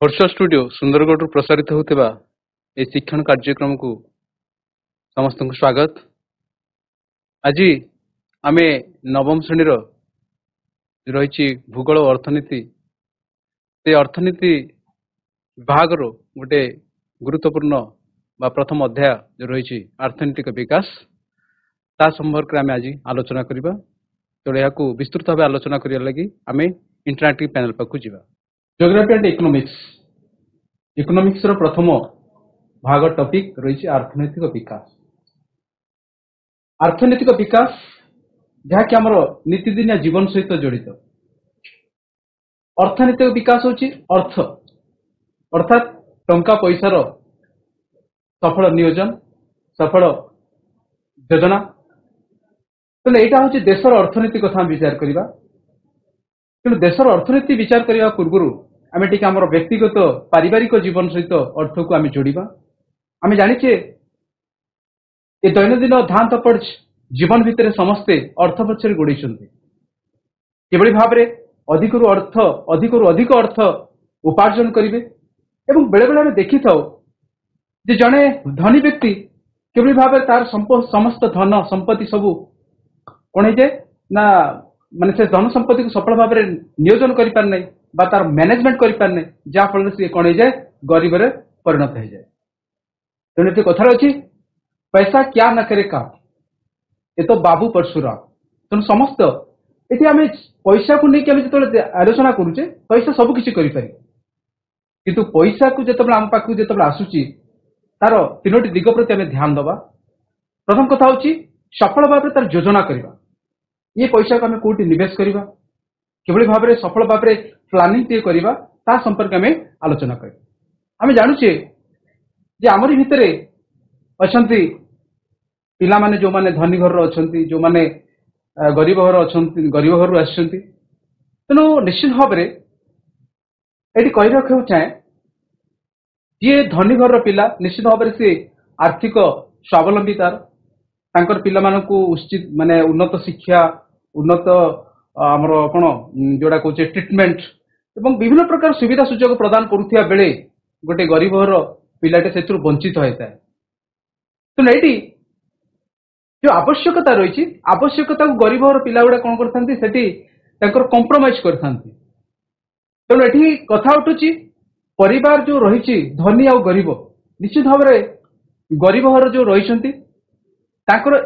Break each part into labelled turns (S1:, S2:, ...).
S1: हर्ष studio Sundargarh प्रसारित होता ए शिक्षण कार्यक्रम को समस्त को स्वागत। आज आम नवम श्रेणी रही भूगोल और अर्थनीति से अर्थनीति विभाग गोटे गुरुत्वपूर्ण बा प्रथम अध्याय जो रही अर्थनैतिक विकास ता संपर्क में आम आज आलोचना करवा। तो यह विस्तृत भाव आलोचना करने लगी आम इंटरएक्टिव पैनल पाक जा। जियोग्राफी एंड इकोनॉमिक्स प्रथम भाग टॉपिक रही अर्थनैतिक विकास। अर्थनैतिक विकास जहाँकि आमर नीतिदिनिया जीवन सहित जड़ित। अर्थनैतिक विकास होची अर्थ अर्थात टंका पैसार सफल नियोजन सफल योजना। तो यहाँ हूँ देशर अर्थनीति कथा विचार करवा। कि देशर अर्थनीति विचार करने पूर्व आम टी आम व्यक्तिगत पारिवारिक जीवन सहित अर्थ को आम जोड़ा। आम जाचे ये दैनंदिन धान तपड़ जीवन भितर समस्ते अर्थ पक्षर गोड़ी किभली भाव में अधिक अधिक अर्थ उपार्जन करेंगे। बेले बेले आम देखी था जड़े धनी व्यक्ति किभली भाव में तार समस्त धन संपत्ति सबू कौन है ना माने से धन संपत्ति को सफल भाव में नियोजन कर पार नहीं बा तार मैनेजमेंट कर पार नहीं जहाँफल से कौन है गरीब परिणत हो जाए। तेणु कथार अच्छी पैसा क्या न करे काम ये तो बाबू परशुराम। तेणु समस्त ये आम पैसा को लेकिन जो आलोचना करुचे पैसा सबकि किंतु पैसा को जो आम पाक जो आसूची तार तीनोटी दिग प्रति आम ध्यान दबा। प्रथम कथा हूँ सफल भाव में तार योजना करवा। ये पैसा को आम कौटी निवेश करवा किभली भाव में सफल भाव में प्लानिंग टे करवा ता संपर्क में आलोचना कर। आम जानुचे जे आमरी भितर अछंती पिला माने जो माने धनी घर अछंती जो माने गरीब घर अछंती गरीब घर आछंती। तेणु निश्चित भाव में ये कही रखा चाहे ये धनी घर पिला निश्चित भाव में सी आर्थिक स्वावलंबी तार पिला उचित माने उन्नत शिक्षा उन्नत आमर कौन जोड़ा कहे ट्रिटमेंट एवं विभिन्न प्रकार सुविधा सुजोग प्रदान करुवा बेले गोटे गरीब घर पिलाटे से वंचित होता है। तो ये जो आवश्यकता रही आवश्यकता को गरीब घर पिला गुड़ा कौन कर कंप्रोमाइज कर। तेणु ये कथा उठुची परिवार जो रही धनी आ गरीब निश्चित भाव में गरीब घर जो रही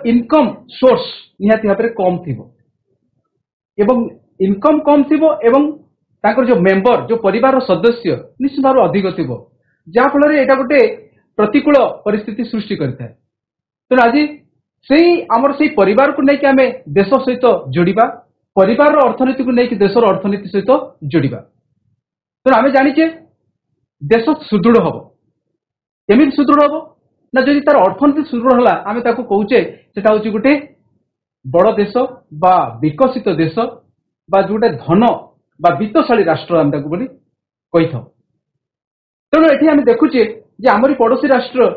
S1: इनकम सोर्स निहाती भाव में कम थी एवं इनकम कम थी एवं जो मेंबर जो परिवार सदस्य निश्चित भाव अधिक थी जहाँफल यहाँ गोटे प्रतिकूल परिस्थिति सृष्टि करता है। तेणु आज से आमर से परिवार को लेकिन आम देश सहित जोड़ा परिवार अर्थनीति को लेकिन देशर अर्थनीति सहित जोड़ा। तेणु आम जाचे देश सुदृढ़ हम केमी सुदृढ़ हम ना जदि तार अर्थनीति सुदृढ़ है आम कहे सेटा हूँ गोटे बड़ देश बा विकसित देश बा जोटे धन बा वित्तशाली राष्ट्र आम कही था। तेणु ये आम देखुचे जे आमरी पड़ोसी राष्ट्र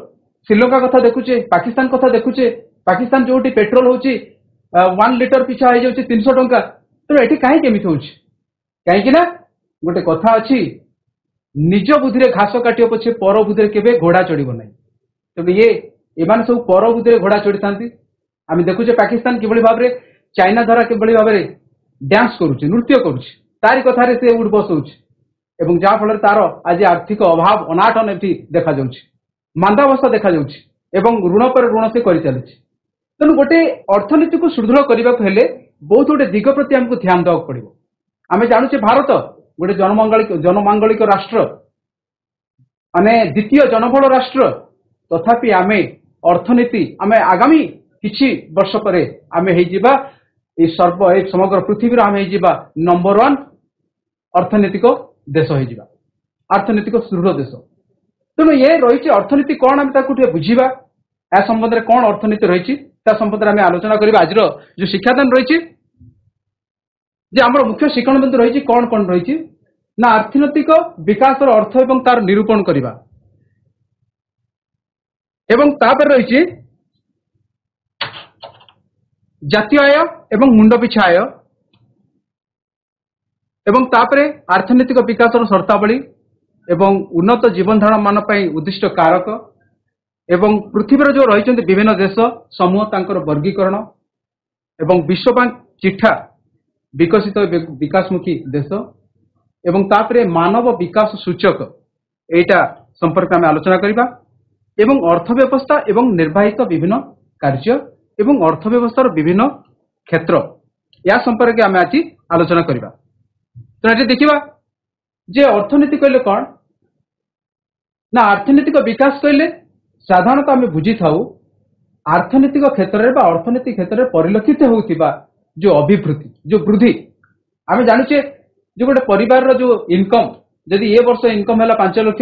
S1: श्रीलंका कथा देखुचे पाकिस्तान कथा देखुचे पाकिस्तान जो पेट्रोल होची 1 लिटर पिछा हो जाए 300 टंका। तेणु ये कहीं केमी हो कहीं गोटे कथा अच्छी निज बुद्धि घास काटियो पछे पर बुद्धि केबे घोड़ा चढ़ो ना। तेणु ये एमान सब पर बुद्धि घोड़ा चढ़ी था। आम देखुचे पाकिस्तान किभली भाव में चाइना द्वारा किभली भाव में डांस करुचे नृत्य करुचे तारी कथार से उठ बस हो जहाँफल तार आज आर्थिक अभाव अनाटन ये देखा मांदावस्था देखा ऋण पर ऋण से कर चली। तेणु गोटे अर्थनीति को सुदृढ़ करने को हेले बहुत गोटे दिग प्रति आमको ध्यान देवाक पड़ो। आम जानुचे भारत गोटे जनमांगलिक राष्ट्र माने द्वितीय जनबल राष्ट्र तथापि आम अर्थनीति आम आगामी किछि वर्ष पर आम समग्र पृथ्वी आम नंबर 1 अर्थनीतिक देश हो अर्थनीतिक सुदृढ़ देश। तेणु ये रही अर्थनीति कौन आम बुझा या संबंध में कौन अर्थनीति रही संबंध में आम आलोचना करवा। आज जो शिक्षादान रही आम मुख्य शिक्षण बिंदु रही कौन कौन रही ना अर्थनैतिक विकास अर्थ एवं तार निरूपण करवा एवं तापर रही जातीय आय एवं मुंड पिछा आय एवं तापरे अर्थनैतिक विकास शर्तावली एवं उन्नत जीवन धारण मान उद्दिष्ट कारक एवं पृथ्वीर जो रही विभिन्न देश समूह तांकर वर्गीकरण एवं विश्व बैंक चिठा विकसित विकासमुखी देश एवं तापरे मानव विकास सूचक एटा संपर्क में आलोचना करबा एवं अर्थव्यवस्था एवं निर्वाहित विभिन्न कार्य एवं अर्थव्यवस्थार विभिन्न क्षेत्र या संपर्क में आज आलोचना करबा। तो ये देखिबा जे अर्थनीति कहले कौन ना अर्थनैतिक विकास कहले साधारणतः आम बुझी था आर्थनैतिक क्षेत्र में अर्थनीति क्षेत्र में परिलक्षित होता जो अभिवृद्धि जो वृद्धि आम जानुचे जो गोटे परिवार जो इनकम जदि ये वर्ष इनकम है 5 लाख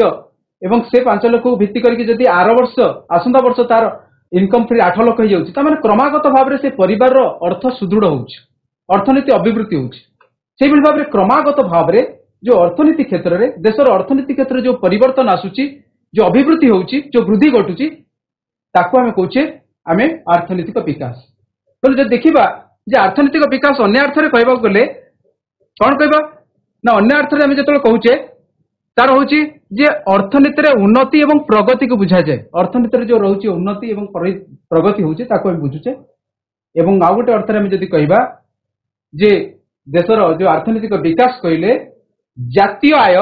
S1: एवं से 5 लाख को भित्ति करके आर वर्ष आसंता वर्ष तार इनकम फिर 8 लाख हो जाए मैंने क्रमागत भाव में से परिवार अर्थ सुदृढ़ होर्थनीति अभिवृद्धि होती भाव में क्रमागत भाव में जो अर्थनीति क्षेत्र में देशर अर्थनीति क्षेत्र जो परिवर्तन आसूची जो अभिवृद्धि होची जो वृद्धि घटुची ताको आमे कहूचे आमे अर्थनैतिक विकास। तो जब देखिबा जे अर्थनैतिक विकास अन्य अर्थ रे कहबा गले कोन कहबा ना अन्य अर्थ रे आमे जतले कहूचे तार होची जे अर्थनीति रे उन्नति एवं प्रगति को बुझा जाए अर्थनीति रे जो रहउची उन्नति एवं प्रगति होची ताको आमे बुझुचे एवं आ गोटे अर्थ रे आमे जदी कहबा जे देशर जो अर्थनैतिक विकास कहले जातीय आय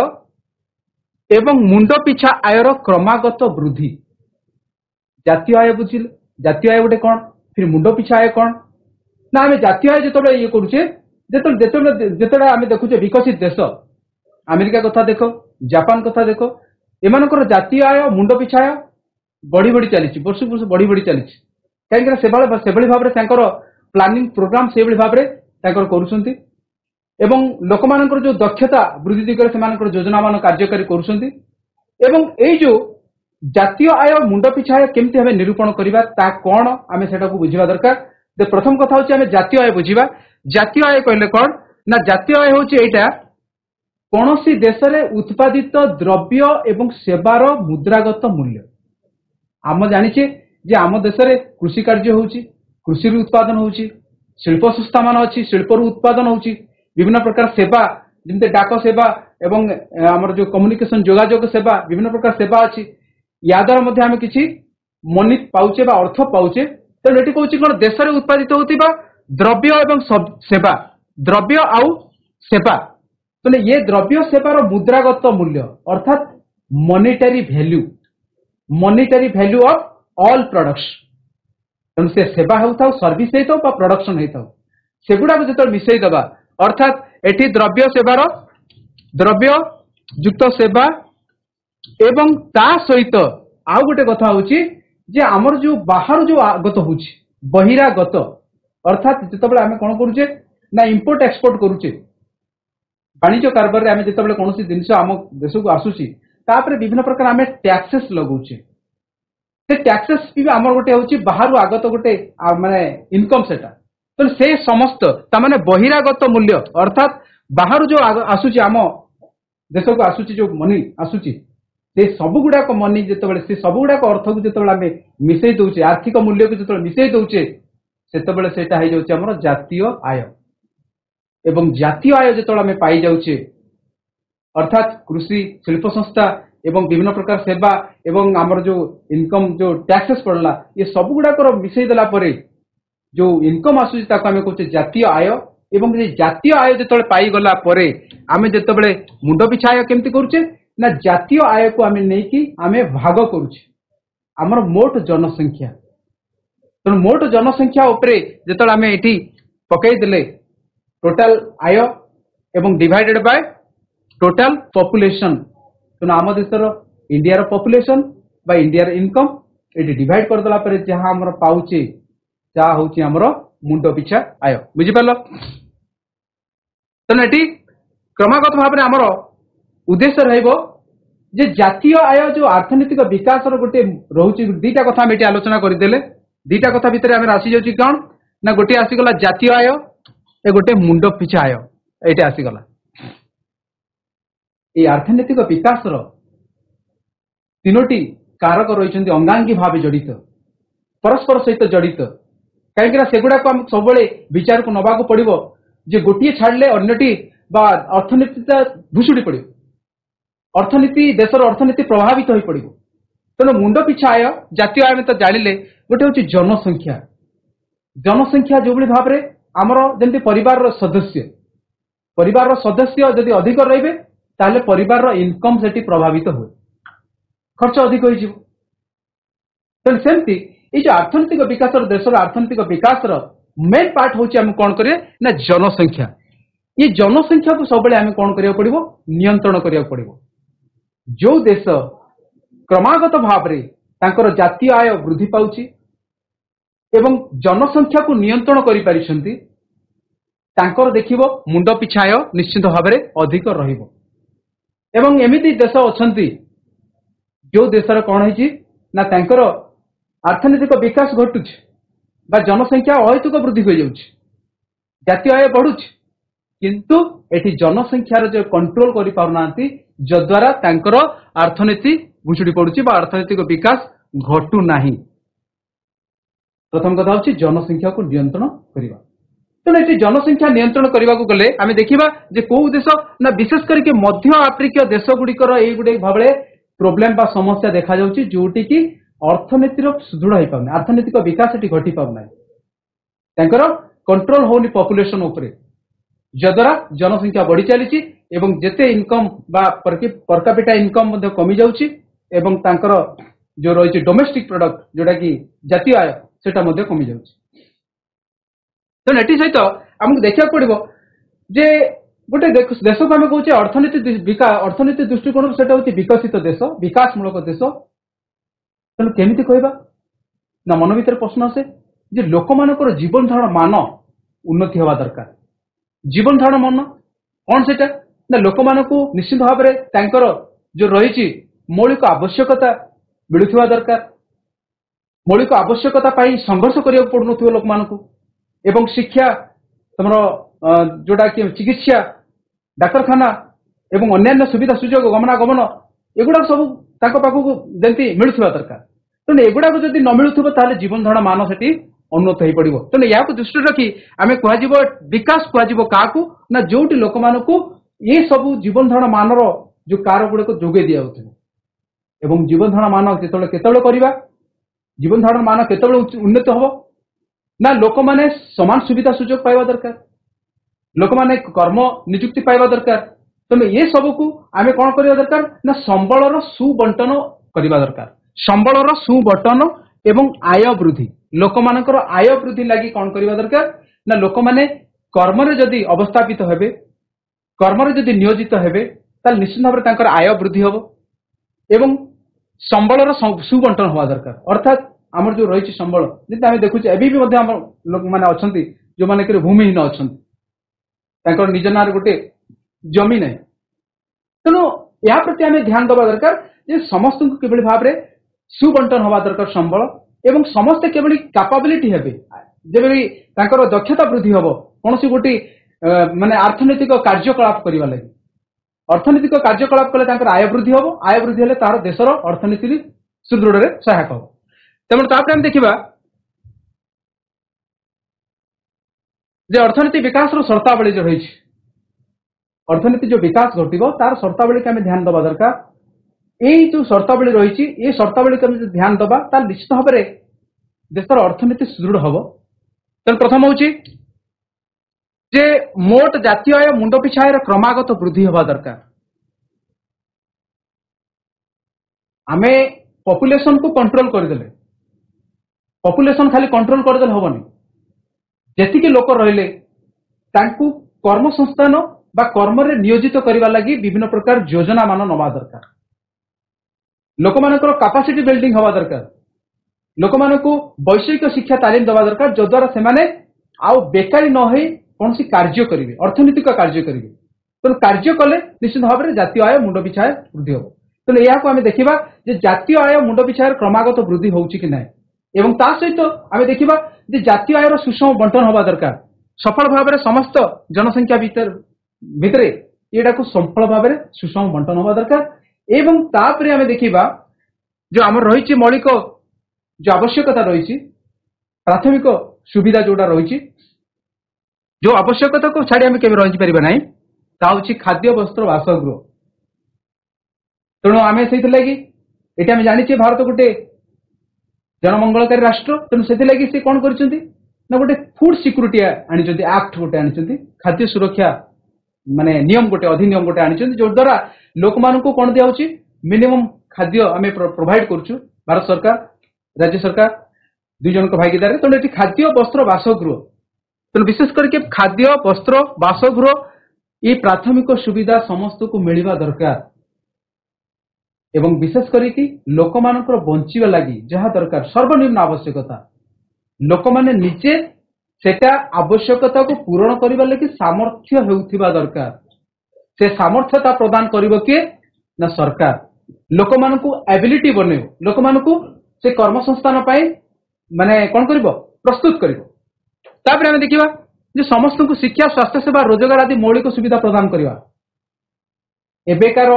S1: एवं मुंड पिछा आयर क्रमागत वृद्धि जातीय आय बुझिले जातीय आय गोटे कौन फिर मुंड पिछा आय कौन ना आम जातीय आय जो ये करुचे जिते आम देखुचे विकसित देश अमेरिका कथा देख जापान कथा देख एमानकर जातीय आय मुंड पिछा आय बढ़ी बढ़ी चली वर्ष वर्ष बढ़ी बढ़ी चली कहीं से भाव में प्लानिंग प्रोग्राम से भाव में करुछंती एवं लोक मानकर जो दक्षता वृद्धि दिगरे से योजना मान कार्यकारी करुछंती एवं एई जो जातीय आय मुंड पिछा आय केमती हमें निरूपण करबा ता कोन आमे सेटा को बुझिबा दरकार। जे प्रथम कथा होची आमे जातीय आय बुझिबा जातीय आय कहले कोन ना जातीय आय होची एटा कोनोसी देश रे उत्पादित द्रव्य एवं सेवार मुद्रागत मूल्य आम जानिचे जे आम देश रे कृषि कार्य होची कृषि रू उत्पादन होची शिल्प संस्था मान अछि शिल्प रू उत्पादन होची विभिन्न प्रकार सेवा जमते डाक सेवा एवं आमर जो कम्युनिकेशन जोगाजोग सेवा विभिन्न प्रकार सेवा अच्छी या द्वारा मध्य आम किसी मनी पाउचे बा अर्थ पाउचे तो ये कहूँ कौन देश में उत्पादित होता द्रव्य एवं सेवा द्रव्य आउ सेवा तो ये द्रव्य सेवार मुद्रागत मूल्य अर्थात monetary value of all products तेणु से सेवा होता सर्विस होता प्रोडक्शन होता सेगुड़ा जो मिसई दबा अर्थात एठी द्रव्य सेवार द्रव्य युक्त सेवा एवं ता सहित आउ गोटे कथा होची जे आमर जो बाहर जो आगत होची बहिरागत अर्थात जितेबाला आम कौन करुचे ना इंपोर्ट एक्सपोर्ट करुचे वाणिज्य कारबार रे आम जितेबाला कौन जिनस आम देश को आसुची तापरे विभिन्न प्रकार आम टैक्सेस लगौचे से टैक्सेस भी आमर गोटे होची बाहर आगत गोटे माने इनकम सेटा तो से समस्त तामाने बहिरागत मूल्य अर्थात बाहर जो आसुची आम देश को आसुची जो मनी आसुची से सब गुड़ाक मनी जिते से सब गुड़ाक अर्थ को जिते आम मिसई दौचे आर्थिक मूल्य को जिते मिसई दौचे सेतबेले सेटा हो जाउचे हमर जातीय आय एवं जातीय आय जिते आम पाई जाउचे अर्थात कृषि शिल्प संस्था एवं विभिन्न प्रकार सेवा एवं आमर जो इनकम जो टैक्सेस पड़ला ये सब गुड़ाक मिसई देला परे जो इनकम आसुची ताको आमे कहूचे जातीय आय एवं जातीय आय जिते पाई गला परे आमे जितेबेले मुंड पिछा आय केमती करूचे ना जातीय आय को आमे नहीं कि आमे भाग करूचे आमर मोट जनसंख्या तेणु मोट जनसंख्या उपरे जिते आमे एठी पकई देले टोटल आय एवं डिवाइडेड बाय टोटल पॉपुलेशन तेणु आम देशर इंडिया पॉपुलेशन बा इंडिया इनकम ये डिवाइड करदेला परे जहाँ आमर पाउचे जहाँ हूँ आमर मुंड पिछा आय बुझिपार तेणु ये क्रमागत भाव में आमर उद्देश्य रही जातीय आय जो अर्थनैतिक विकास गोटे रोचे दीटा कथा आलोचना करदे दीटा कथा भितर आम आसी जाऊँ कौन ना गोटे आसीगला जातीय आय ए गोटे मुंड पिछा आय ये आसीगला ये अर्थनैतिक विकास तीनोटी कारक रही अंगांगी भाव जड़ित परस्पर सहित जड़ित कहीं सेगुड़ा को सब विचार को नवा पड़ो जे गोटे छाड़े अन्यटी अर्थनीति भुशुड़ी पड़ो ଅର୍ଥନୀତି ଦେଶର ଅର୍ଥନୀତି ପ୍ରଭାବିତ ହୋଇ ପଡ଼ିବ। ତେଣୁ ମୁଣ୍ଡ ପିଛା ଆୟ ଜାତୀୟ ଆୟ ଆମେ ତ ଜାଣିଲେ ଗୋଟେ ହେଉଛି ଜନସଂଖ୍ୟା। ଜନସଂଖ୍ୟା ଯୋଉଭଳି ଭାବରେ ଆମର ଯେମିତି ପରିବାରର ସଦସ୍ୟ ଯଦି ଅଧିକ ରହିବେ ତାହେଲେ ପରିବାରର ଇନକମ୍ ସେଠି ପ୍ରଭାବିତ ହୁଏ, ଖର୍ଚ୍ଚ ଅଧିକ ହୋଇଯିବ। ତେଣୁ ସେମିତି ଏଇ ଯୋଉ ଅର୍ଥନୈତିକ ବିକାଶର ଦେଶର ଅର୍ଥନୈତିକ ବିକାଶର ମେନ୍ ପାର୍ଟ ହଉଛି ଆମେ କଣ କରିବେ ନା ଜନସଂଖ୍ୟା। ଏ ଜନସଂଖ୍ୟାକୁ ସବୁବେଳେ ଆମେ କଣ କରିବାକୁ ପଡିବ ନିୟନ୍ତ୍ରଣ କରିବାକୁ ପଡିବ। ଯୋଉ ଦେଶ କ୍ରମାଗତ ଭାବରେ ତାଙ୍କର ଜାତୀୟ ଆୟ ବୃଦ୍ଧି ପାଉଛି ଏବଂ ଜନସଂଖ୍ୟାକୁ ନିୟନ୍ତ୍ରଣ କରିପାରିଛନ୍ତି ତାଙ୍କର ଦେଖିବ ମୁଣ୍ଡ ପିଛା ଆୟ ନିଶ୍ଚିତ ଭାବରେ ଅଧିକ ରହିବ। ଏବଂ ଏମିତି ଦେଶ ଅଛନ୍ତି ଯୋଉ ଦେଶର କଣ ହେଇଛି ନା ତାଙ୍କର ଅର୍ଥନୈତିକ ବିକାଶ ଘଟୁଛି ବା ଜନସଂଖ୍ୟା ଅହେତୁକ ବୃଦ୍ଧି ହୋଇଯାଉଛି, ଜାତୀୟ ଆୟ ବଢୁଛି, କିନ୍ତୁ ଏଠି ଜନସଂଖ୍ୟାର ଯୋଉ କଣ୍ଟ୍ରୋଲ କରିପାରୁନାହାନ୍ତି ଯଦ୍ୱାରା ତାଙ୍କର ଅର୍ଥନୀତି ଭୁଷୁଡି ପଡୁଛି ବା ଅର୍ଥନୈତିକ ବିକାଶ ଘଟୁ ନାହିଁ। ପ୍ରଥମ କଥା ହଉଛି ଜନସଂଖ୍ୟାକୁ ନିୟନ୍ତ୍ରଣ କରିବା। ତେଣୁ ଏଠି ଜନସଂଖ୍ୟା ନିୟନ୍ତ୍ରଣ କରିବାକୁ ଗଲେ ଆମେ ଦେଖିବା ଯେ କୋଉ ଦେଶ ନା ବିଶେଷ କରିକି ମଧ୍ୟ ଆଫ୍ରିକୀୟ ଦେଶ ଗୁଡିକର ଏଇଗୁଡେ ଭାବରେ ପ୍ରୋବ୍ଲେମ ବା ସମସ୍ୟା ଦେଖାଯାଉଛି ଯୋଉଠି କି ଅର୍ଥନୀତିର ସୁଦୃଢ ହେଇପାରୁନି, ଅର୍ଥନୈତିକ ବିକାଶ ଏଠି ଘଟି ପାରୁନାହିଁ, ତାଙ୍କର କଣ୍ଟ୍ରୋଲ ହଉନି ପପୁଲେସନ ଉପରେ, ଯଦ୍ୱାରା ଜନସଂଖ୍ୟା ବଢି ଚାଲିଛି ଏବଂ ଯେତେ ଇନକମ୍ ବା ପର କ୍ୟାପିଟା ଇନକମ୍ ମଧ୍ୟ କମି ଯାଉଛି ଏବଂ ତାଙ୍କର ଯୋଉ ରହିଛି ଡୋମେଷ୍ଟିକ ପ୍ରଡକ୍ଟ ଯୋଉଟା କି ଜାତୀୟ ଆୟ ସେଟା ମଧ୍ୟ କମି ଯାଉଛି। ତେଣୁ ଏଠି ସହିତ ଆମକୁ ଦେଖିବାକୁ ପଡିବ ଯେ ଗୋଟେ ଦେଶକୁ ଆମେ କହୁଛେ ଅର୍ଥନୀତି ଦୃଷ୍ଟିକୋଣରୁ ସେଟା ହଉଛି ବିକଶିତ ଦେଶ, ବିକାଶ ମୂଳକ ଦେଶ। ତେଣୁ କେମିତି କହିବା ନା ମନ ଭିତରେ ପ୍ରଶ୍ନ ଆସେ ଯେ ଲୋକମାନଙ୍କର ଜୀବନ ଧାରଣ ମାନ ଉନ୍ନତି ହେବା ଦରକାର। ଜୀବନ ଧାରଣ ମାନ କଣ ସେଟା ନା ଲୋକମାନଙ୍କୁ ନିଶ୍ଚିତ ଭାବରେ ତାଙ୍କର ଯୋଉ ରହିଛି ମୌଳିକ ଆବଶ୍ୟକତା ମିଳୁଥିବା ଦରକାର। ମୌଳିକ ଆବଶ୍ୟକତା ପାଇଁ ସଂଘର୍ଷ କରିବାକୁ ପଡୁନଥିବ ଲୋକମାନଙ୍କୁ ଏବଂ ଶିକ୍ଷା ତମର ଯୋଉଟା କି ଚିକିତ୍ସା, ଡାକ୍ତରଖାନା ଏବଂ ଅନ୍ୟାନ୍ୟ ସୁବିଧା ସୁଯୋଗ ଗମନାଗମନ ଏଗୁଡାକ ସବୁ ତାଙ୍କ ପାଖକୁ ଯେମିତି ମିଳୁଥିବା ଦରକାର। ତେଣୁ ଏଗୁଡାକ ଯଦି ନ ମିଳୁଥିବ ତାହେଲେ ଜୀବନ ଧାରଣ ମାନ ସେଠି ଉନ୍ନତ ହେଇପଡିବ। ତେଣୁ ଏହାକୁ ଦୃଷ୍ଟିରେ ରଖି ଆମେ କୁହାଯିବ ବିକାଶ କୁହାଯିବ କାହାକୁ ନା ଯୋଉଠି ଲୋକମାନଙ୍କୁ ଏ ସବୁ ଜୀବନ ଧାରଣ ମାନର ଯୋଉ କାର ଗୁଡିକ ଯୋଗାଇ ଦିଆଯାଉଥିବ। ଏବଂ ଜୀବନ ଧାରଣ ମାନ କେତେବେଳେ କରିବା, ଜୀବନ ଧାରଣ ମାନ କେତେବେଳେ ଉନ୍ନତ ହବ ନା ଲୋକମାନେ ସମାନ ସୁବିଧା ସୁଯୋଗ ପାଇବା ଦରକାର, ଲୋକମାନେ କର୍ମ ନିଯୁକ୍ତି ପାଇବା ଦରକାର। ତେଣୁ ଏ ସବୁକୁ ଆମେ କଣ କରିବା ଦରକାର ନା ସମ୍ବଳର ସୁବଣ୍ଟନ କରିବା ଦରକାର। ସମ୍ବଳର ସୁବଣ୍ଟନ ଏବଂ ଆୟ ବୃଦ୍ଧି, ଲୋକମାନଙ୍କର ଆୟ ବୃଦ୍ଧି ଲାଗି କଣ କରିବା ଦରକାର ନା ଲୋକମାନେ କର୍ମରେ ଯଦି ଅବସ୍ଥାପିତ ହେବେ, କର୍ମରେ ଯଦି ନିୟୋଜିତ ହେବେ ତାହେଲେ ନିଶ୍ଚିତ ଭାବରେ ତାଙ୍କର ଆୟ ବୃଦ୍ଧି ହବ ଏବଂ ସମ୍ବଳର ସୁବଣ୍ଟନ ହବା ଦରକାର। ଅର୍ଥାତ୍ ଆମର ଯୋଉ ରହିଛି ସମ୍ବଳ, ଯେମିତି ଆମେ ଦେଖୁଛେ ଏବେ ବି ମଧ୍ୟ ଆମର ଲୋକମାନେ ଅଛନ୍ତି ଯୋଉମାନେ କି ଭୂମିହୀନ ଅଛନ୍ତି, ତାଙ୍କର ନିଜ ନାଁରେ ଗୋଟେ ଜମି ନାହିଁ। ତେଣୁ ଏହା ପ୍ରତି ଆମେ ଧ୍ୟାନ ଦେବା ଦରକାର ଯେ ସମସ୍ତଙ୍କୁ କିଭଳି ଭାବରେ ସୁବଣ୍ଟନ ହବା ଦରକାର ସମ୍ବଳ ଏବଂ ସମସ୍ତେ କିଭଳି କାପାବିଲିଟି ହେବେ, ଯେଭଳି ତାଙ୍କର ଦକ୍ଷତା ବୃଦ୍ଧି ହବ କୌଣସି ଗୋଟେ ମାନେ ଅର୍ଥନୈତିକ କାର୍ଯ୍ୟକଳାପ କରିବା ଲାଗି। ଅର୍ଥନୈତିକ କାର୍ଯ୍ୟକଳାପ କଲେ ତାଙ୍କର ଆୟ ବୃଦ୍ଧି ହବ, ଆୟ ବୃଦ୍ଧି ହେଲେ ତାର ଦେଶର ଅର୍ଥନୀତି ସୁଦୃଢରେ ସହାୟକ ହବ। ତେଣୁ ତାପରେ ଆମେ ଦେଖିବା ଯେ ଅର୍ଥନୀତି ବିକାଶର ସର୍ତ୍ତାବଳୀ ଯୋଉ ରହିଛି, ଅର୍ଥନୀତି ଯୋଉ ବିକାଶ ଘଟିବ ତାର ସର୍ତ୍ତାବଳୀକୁ ଆମେ ଧ୍ୟାନ ଦେବା ଦରକାର। ଏଇ ଯୋଉ ସର୍ତ୍ତାବଳୀ ରହିଛି ଏ ସର୍ତ୍ତାବଳୀକୁ ଆମେ ଯଦି ଧ୍ୟାନ ଦେବା ତାହେଲେ ନିଶ୍ଚିତ ଭାବରେ ଦେଶର ଅର୍ଥନୀତି ସୁଦୃଢ ହବ। ତେଣୁ ପ୍ରଥମ ହଉଛି ଯେ ମୋଟ ଜାତୀୟ ଆୟ ମୁଣ୍ଡ ପିଛା ଆୟର କ୍ରମାଗତ ବୃଦ୍ଧି ହେବା ଦରକାର। ଆମେ ପପୁଲେସନକୁ କଣ୍ଟ୍ରୋଲ କରିଦେଲେ, ପପୁଲେସନ ଖାଲି କଣ୍ଟ୍ରୋଲ କରିଦେଲେ ହବନି, ଯେତିକି ଲୋକ ରହିଲେ ତାଙ୍କୁ କର୍ମସଂସ୍ଥାନ ବା କର୍ମରେ ନିୟୋଜିତ କରିବା ଲାଗି ବିଭିନ୍ନ ପ୍ରକାର ଯୋଜନା ମାନ ନେବା ଦରକାର। ଲୋକମାନଙ୍କର କାପାସିଟି ବିଲ୍ଡିଂ ହେବା ଦରକାର, ଲୋକମାନଙ୍କୁ ବୈଷୟିକ ଶିକ୍ଷା ତାଲିମ ଦେବା ଦରକାର ଯଦ୍ୱାରା ସେମାନେ ଆଉ ବେକାରୀ ନ ହୋଇ କୌଣସି କାର୍ଯ୍ୟ କରିବେ, ଅର୍ଥନୈତିକ କାର୍ଯ୍ୟ କରିବେ। ତେଣୁ କାର୍ଯ୍ୟ କଲେ ନିଶ୍ଚିତ ଭାବରେ ଜାତୀୟ ଆୟ ମୁଣ୍ଡ ପିଛା ଆୟ ବୃଦ୍ଧି ହେବ। ତେଣୁ ଏହାକୁ ଆମେ ଦେଖିବା ଯେ ଜାତୀୟ ଆୟ ମୁଣ୍ଡ ପିଛା ଆୟର କ୍ରମାଗତ ବୃଦ୍ଧି ହେଉଛି କି ନାହିଁ ଏବଂ ତା ସହିତ ଆମେ ଦେଖିବା ଯେ ଜାତୀୟ ଆୟର ସୁଷମ ବଣ୍ଟନ ହେବା ଦରକାର। ସଫଳ ଭାବରେ ସମସ୍ତ ଜନସଂଖ୍ୟା ଭିତରେ ଏଟାକୁ ସଫଳ ଭାବରେ ସୁଷମ ବଣ୍ଟନ ହେବା ଦରକାର। ଏବଂ ତାପରେ ଆମେ ଦେଖିବା ଯୋଉ ଆମର ରହିଛି ମୌଳିକ ଯୋଉ ଆବଶ୍ୟକତା ରହିଛି, ପ୍ରାଥମିକ ସୁବିଧା ଯୋଉଟା ରହିଛି, ଯୋଉ ଆବଶ୍ୟକତାକୁ ଛାଡି ଆମେ କେବେ ରହିପାରିବା ନାହିଁ, ତା ହଉଛି ଖାଦ୍ୟ, ବସ୍ତ୍ର, ବାସଗୃହ। तेणु आम से ये आम जाने भारत गोटे जनमंगलकारी राष्ट्र तेणु से कौन कर गोटे फूड सिक्यूरीटी आनी एक्ट गोटे आनी खाद्य सुरक्षा माने नियम गोटे अधिनियम गोटे आनी जो द्वारा लोक मान कौन दिया मिनिमम खाद्य आम प्रोवाइड करुचु भारत सरकार राज्य सरकार दुई जन भागीदार तेणु ये खाद्य वस्त्र बासगृह तेणु विशेष करके खाद्य वस्त्र बासगृह ये प्राथमिक सुविधा समस्त को मिलवा दरकार एवं विशेष करके लोक मानकर बंचिबा लगी जहाँ दरकार सर्वनिम्न आवश्यकता लोक माने निजे सेटा आवश्यकता को पूरण करने लगी सामर्थ्य होउथिबा दरकार से सामर्थ्यता प्रदान करिवो किए ना सरकार लोक मान को एबिलिटी बने लोक मान को से कर्म संस्थान पाई माने कौन करिवो प्रस्तुत करिवो तापर हम देखिबा जे समस्त को शिक्षा स्वास्थ्य सेवा रोजगार आदि मौलिक सुविधा प्रदान करवा एबेकार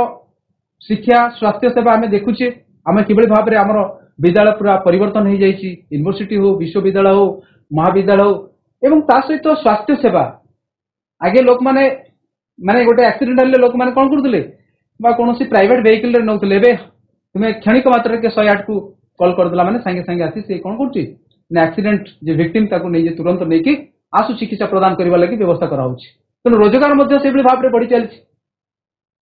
S1: शिक्षा स्वास्थ्य सेवा आम देखुचे आम कि भाव में आमर विद्यालय पूरा परिवर्तन हो जाइए यूनिवर्सिटी हो विश्वविद्यालय हो महाविद्यालय हो एवं ता सहित स्वास्थ्य सेवा आगे लोक माने माने गोटे एक्सीडेंट हेल्ले लोक माने कौन करुले कौन प्राइवेट वेहिकल नौले तुम्हें क्षणिक मात्रा के 108 को कॉल करदेला माने सांगे सांगे आसी से कौन करुच्ची ना एक्सीडेंट जे विक्टिम ताको नहीं तुरंत नहीं कि आसु चिकित्सा प्रदान करने लगी व्यवस्था कराऊँच तेणु रोजगार भाव में बढ़ी चलती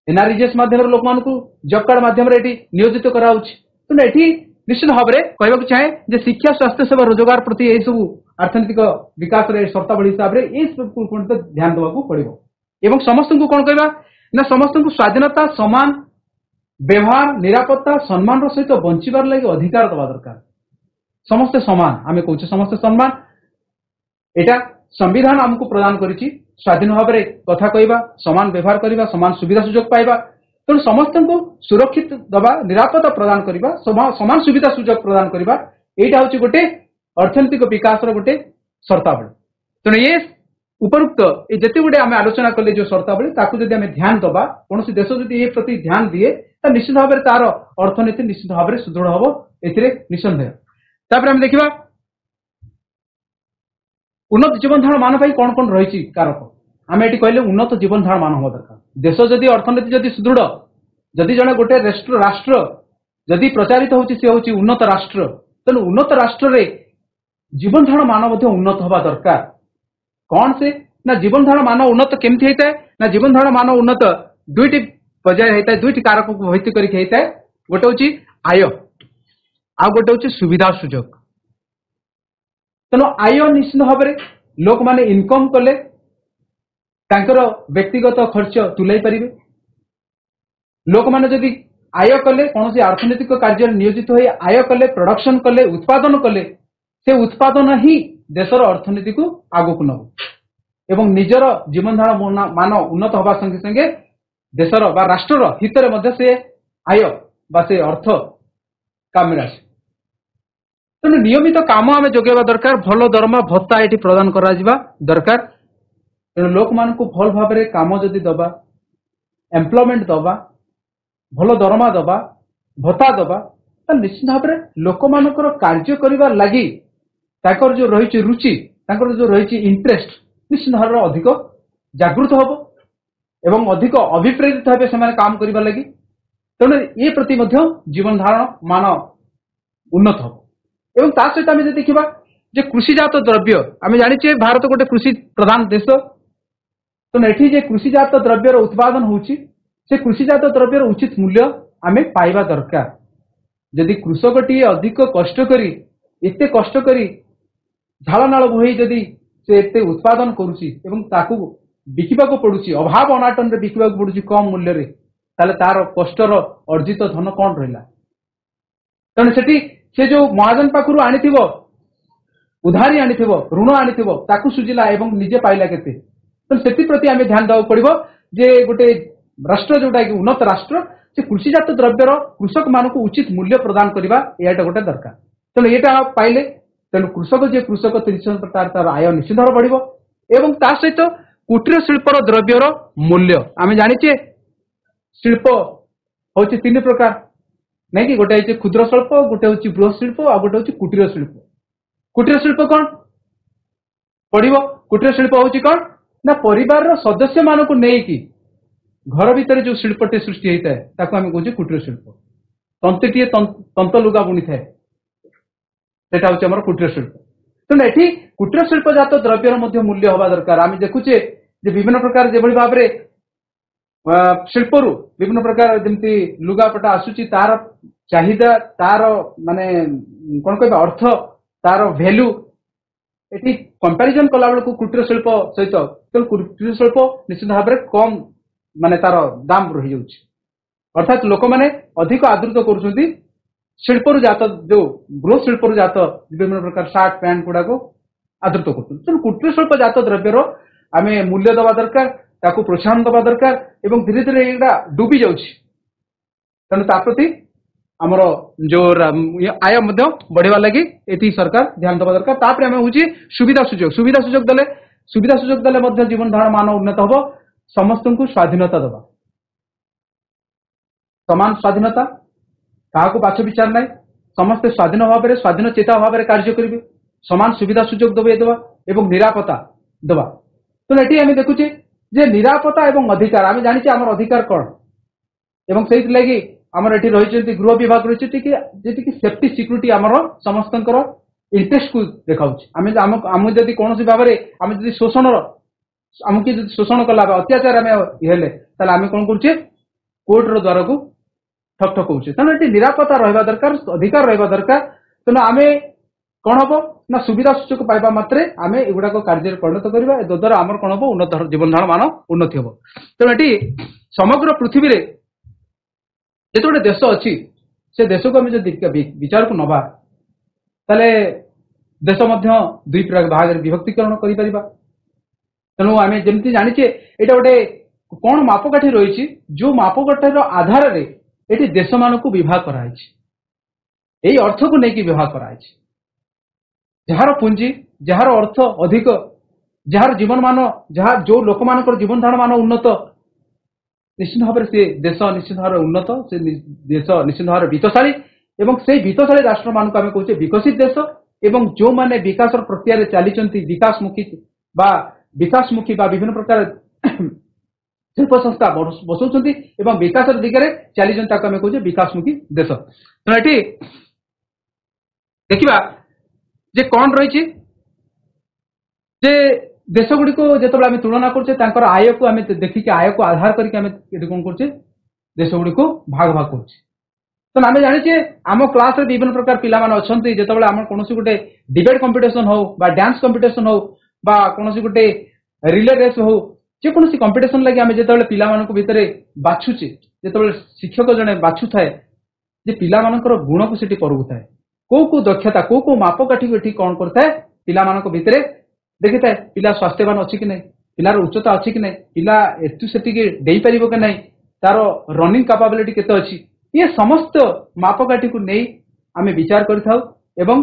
S1: एनआरईजीएस माध्यम लोक मान जॉब कार्ड माध्यम नियोजित कराऊँच तेणु ये निश्चित भाव में कहवाक चाहे जे शिक्षा स्वास्थ्य सेवा रोजगार प्रति यही सब अर्थनैतिक विकास शर्तावली हिसाब से ये सब ध्यान देवाक पड़ो एवं समस्त को कौन कहवा ना समस्त को स्वाधीनता समान व्यवहार निरापत्ता सम्मान सहित बंचार लगे अधिकार दवा दरकार समस्ते समान आम कहे समस्ते सम्मान एटा संविधान आमको प्रदान करिछि स्वाधीन भाव में कथा कहवा समान व्यवहार करवा समान सुविधा सुजोग पाइबा तेणु समस्त को सुरक्षित दवा निरापत्ता प्रदान करवा समान सुविधा सुजोग प्रदान करवा यहाँ हूँ गोटे अर्थनैतिक विकास गोटे शर्तावली तेणु ये उपरुक्त ये जिते गुटे आम आलोचना कले जो शर्तावली ताकू जदि आम ध्यान दबा कौन देश जदि ये प्रति ध्यान दिए तो निश्चित भाव में तार अर्थनीति निश्चित भाव में सुदृढ़ हम ए निसंदेह तापर आम देखा उन्नत जीवन धारण मान कौन कौन रही कारक आम ये कहले उन्नत जीवन धारण मान हम दरकार देश जदि अर्थनीति जदि सुदृढ़ जदि जड़े गोटे राष्ट्र जदि प्रचारित होची से होची उन्नत राष्ट्र तेणु उन्नत राष्ट्र रे जीवन धारण मान उन्नत हवा दरकार कौन से ना जीवन धारण मान उन्नत केमती होता है ना जीवन धारण मान उन्नत दुईटी पर्याय होता है दुईटी कारक को भित्ति करके होता है गोटे हूँ आय आ गोटे हूँ सुविधा सुजोग तेणु आय निश्चित भाव में लोक माने इनकम कले तांकर व्यक्तिगत खर्च तुलाई पारिबे लोक माने जदि आय कले कौन अर्थनैतिक कार्य नियोजित हो आय कले प्रोडक्शन कले उत्पादन कले से उत्पादन ही देशर अर्थनीति को आगो को नब एवं निजर जीवन धारण मान उन्नत हवा संगे संगे देशर बा राष्ट्रर हितरे मध्य से आय बा से अर्थ काम आसे तेणु नियमित काम आम जोगेवा दरकार भल दरमा भत्ता ये प्रदान करा दरकार तेणु लोक मान को भल भाव में काम जदि दबा एम्प्लॉयमेंट दबा भल दरमा दबा भत्ता दबा तो निश्चित भाव में लोक मानकर कार्य करने लगी ताकर जो रही रुचि ताकर जो रही इंटरेस्ट निश्चित भाव में अधिक जागृत हम एवं अधिक अभिप्रेरित भाव से काम करने लगी तेणु ये प्रति जीवन धारण मान उन्नत हम एवं ता सहित आम देखा जे कृषिजात द्रव्य आम जाने भारत गोटे कृषि प्रधान देश तेणु ये कृषिजात द्रव्यर उत्पादन होची से कृषिजात द्रव्यर उचित मूल्य आम पाइबा दरकार जदि कृषक टी अधिक कष्ट करी एते कष्ट करी झाल नाल बोही जदि से एते उत्पादन करुची एवं ताकू बिकिबा को पड़ुची अभाव अनाटन रे बिकिबा को पड़ुची कम मूल्य रे ताले तार कष्टर अर्जित धन कौन रहिला तेणु सेठी से जो महाजन पाखु आनीथिबो उधारी आनीथिबो ऋण आनीथिबो ताकू सुजिला एवं निजे पाइला केते तो सेति प्रति आमे ध्यान देवा पड़िबो जे गोटे राष्ट्र जोटा कि उन्नत राष्ट्र से कृषिजात द्रव्यर कृषक मान को उचित मूल्य प्रदान करवा यहाँ गोटे दरकार तेणु यहाँ पाइले तेणु कृषक जे कृषक 30 तार आय निश्चित भाव बढ़ एवं ता सहित कुटीर शिल्पर द्रव्यर मूल्य आम जाने शिल्प हूँ 3 प्रकार नहीं कि गोटे हूँ क्षुद्र शिल्प गोटे हूँ बृहत शिल्प आ गोटे हूँ कुटीर शिल्प कौन पड़ो कुटीर शिल्प हूँ कौन ना परिवार सदस्य मान को नहीं घर भितर जो शिल्पटे सृष्टि होता है ताको आम कहे कुटीर शिल्प तंतीटीए तंत लुगा बुनी थाए सेटा हूँ आम कुटीर शिल्प तेणु एटी कुटीर शिल्प जात द्रव्यर मूल्य हवा दरकार आम देखुचे विभिन्न प्रकार जो भाव में शिल्परू विभिन्न प्रकार जमी लुगापटा आसूची तार चाहिदा तार माने कौन कह अर्थ तार भैल्यू ये कंपैरिजन कला बेलू कुटीर शिल्प सहित तेणु कुटीर शिल्प निश्चित भाव में कम माने तार दाम रही जाऊँ अर्थात लोक मैंने अधिक आदृत कर शिल्पर जात जो गृह शिल्पर जात विभिन्न प्रकार सार्ट पैंट गुड़ा को आदृत कर कुटीर शिल्प जात द्रव्यर आम मूल्य दवा दरकार ताकू प्रोत्साहन दवा दरकार एवं धीरे धीरे यहाँ डूबी जाऊँ तेणु प्रति आमर जो आय बढ़ेवा लगी ये सरकार ध्यान दवा दरकार तापर आम हूँ सुविधा सुजोग देले जीवन धारण मान उन्नत हम समस्त को स्वाधीनता दबा समान स्वाधीनता क्या बाछ विचार ना समस्ते स्वाधीन भाव में स्वाधीन चेता भाव में कार्य करेंगे समान सुविधा सुजोग दबा एवं निरापत्ता दबा तो ये आम देखुचे जे निरापत्ता एवं अधिकार आम जानी आम अधिकार कौन एवं से लगी आमर ये रही गृह विभाग रही जी सेफ्टी सिक्यूरीटी आमर समस्त इंटरेस्ट को देखा आम जदि कौन भाव में आम जब शोषण आमको शोषण कला अत्याचार आम हेले आम कौन करुचे कोर्टर द्वार को ठक ठक होचे तेणु ये निरापत्ता रहा दरकार अधिकार रहा दरकार तेणु आम कौन हम ना सुविधा सुजोग पाइबा मात्रे आम एगुड़ाक कार्य परिणत करवा द्वारा आमर कौन हम उन्नत जीवन धारण मान उन्नति हम तेणु ये समग्र पृथ्वी रे जो गोटे देश अच्छी से देश को आम जो विचार को नवा ताले देश दुई भाग विभक्तिकरण कर तेणु आम जमी जाचे यहाँ गोटे कौन मापकाठी रही जो मापकाठीर आधार रे ये देश मान को विभाग कराई अर्थ को लेकिन विभाग कराई जार पुंजी जार अर्थ अधिक जार जीवन मान जहाँ जो लोक मान जीवन धारण मान उन्नत निश्चित भाव से देश निश्चित भाव उन्नत से देश निश्चित भाव वित्तशाली एवं से वित्तशाली राष्ट्र मान को कहे विकसित देश एवं जो माने विकास प्रक्रिया चली विकासमुखी विभिन्न प्रकार शिल्प संस्था बसौं एवं विकास दिगरे चली आम कहे विकासमुखी देश तेणु ये देखा जे कौन रही देश गुड़ी को जो आम तुलना कर आय को आम देखिए आय को आधार करके कौन कर देश गुड़ी को भाग भाग कर तो आम जाने आम क्लास रे विभिन्न प्रकार पिला अच्छा जो आम कौन गोटे डिबेट कंपिटिशन हो डांस कंपिटिशन हो कौन गोटे रिले रेस हो जेकोसी कंपिटिशन लगे आम जो पिला भितर बाछुचे जो शिक्षक जड़े बाछु थाए पिला गुण को सीटी परगु थाए को दक्षता को मापकाठी को कौन करता है पिला भितर देखी थाए पिला स्वास्थ्यवान अच्छी कि नहीं पिलार उच्चता अच्छी कि नहीं पिला एतु से डेई पार कि नहीं तार रनिंग कैपेबिलिटी केते अच्छी ये समस्त मापकाठी को नहीं आम विचार करिथाउ एवं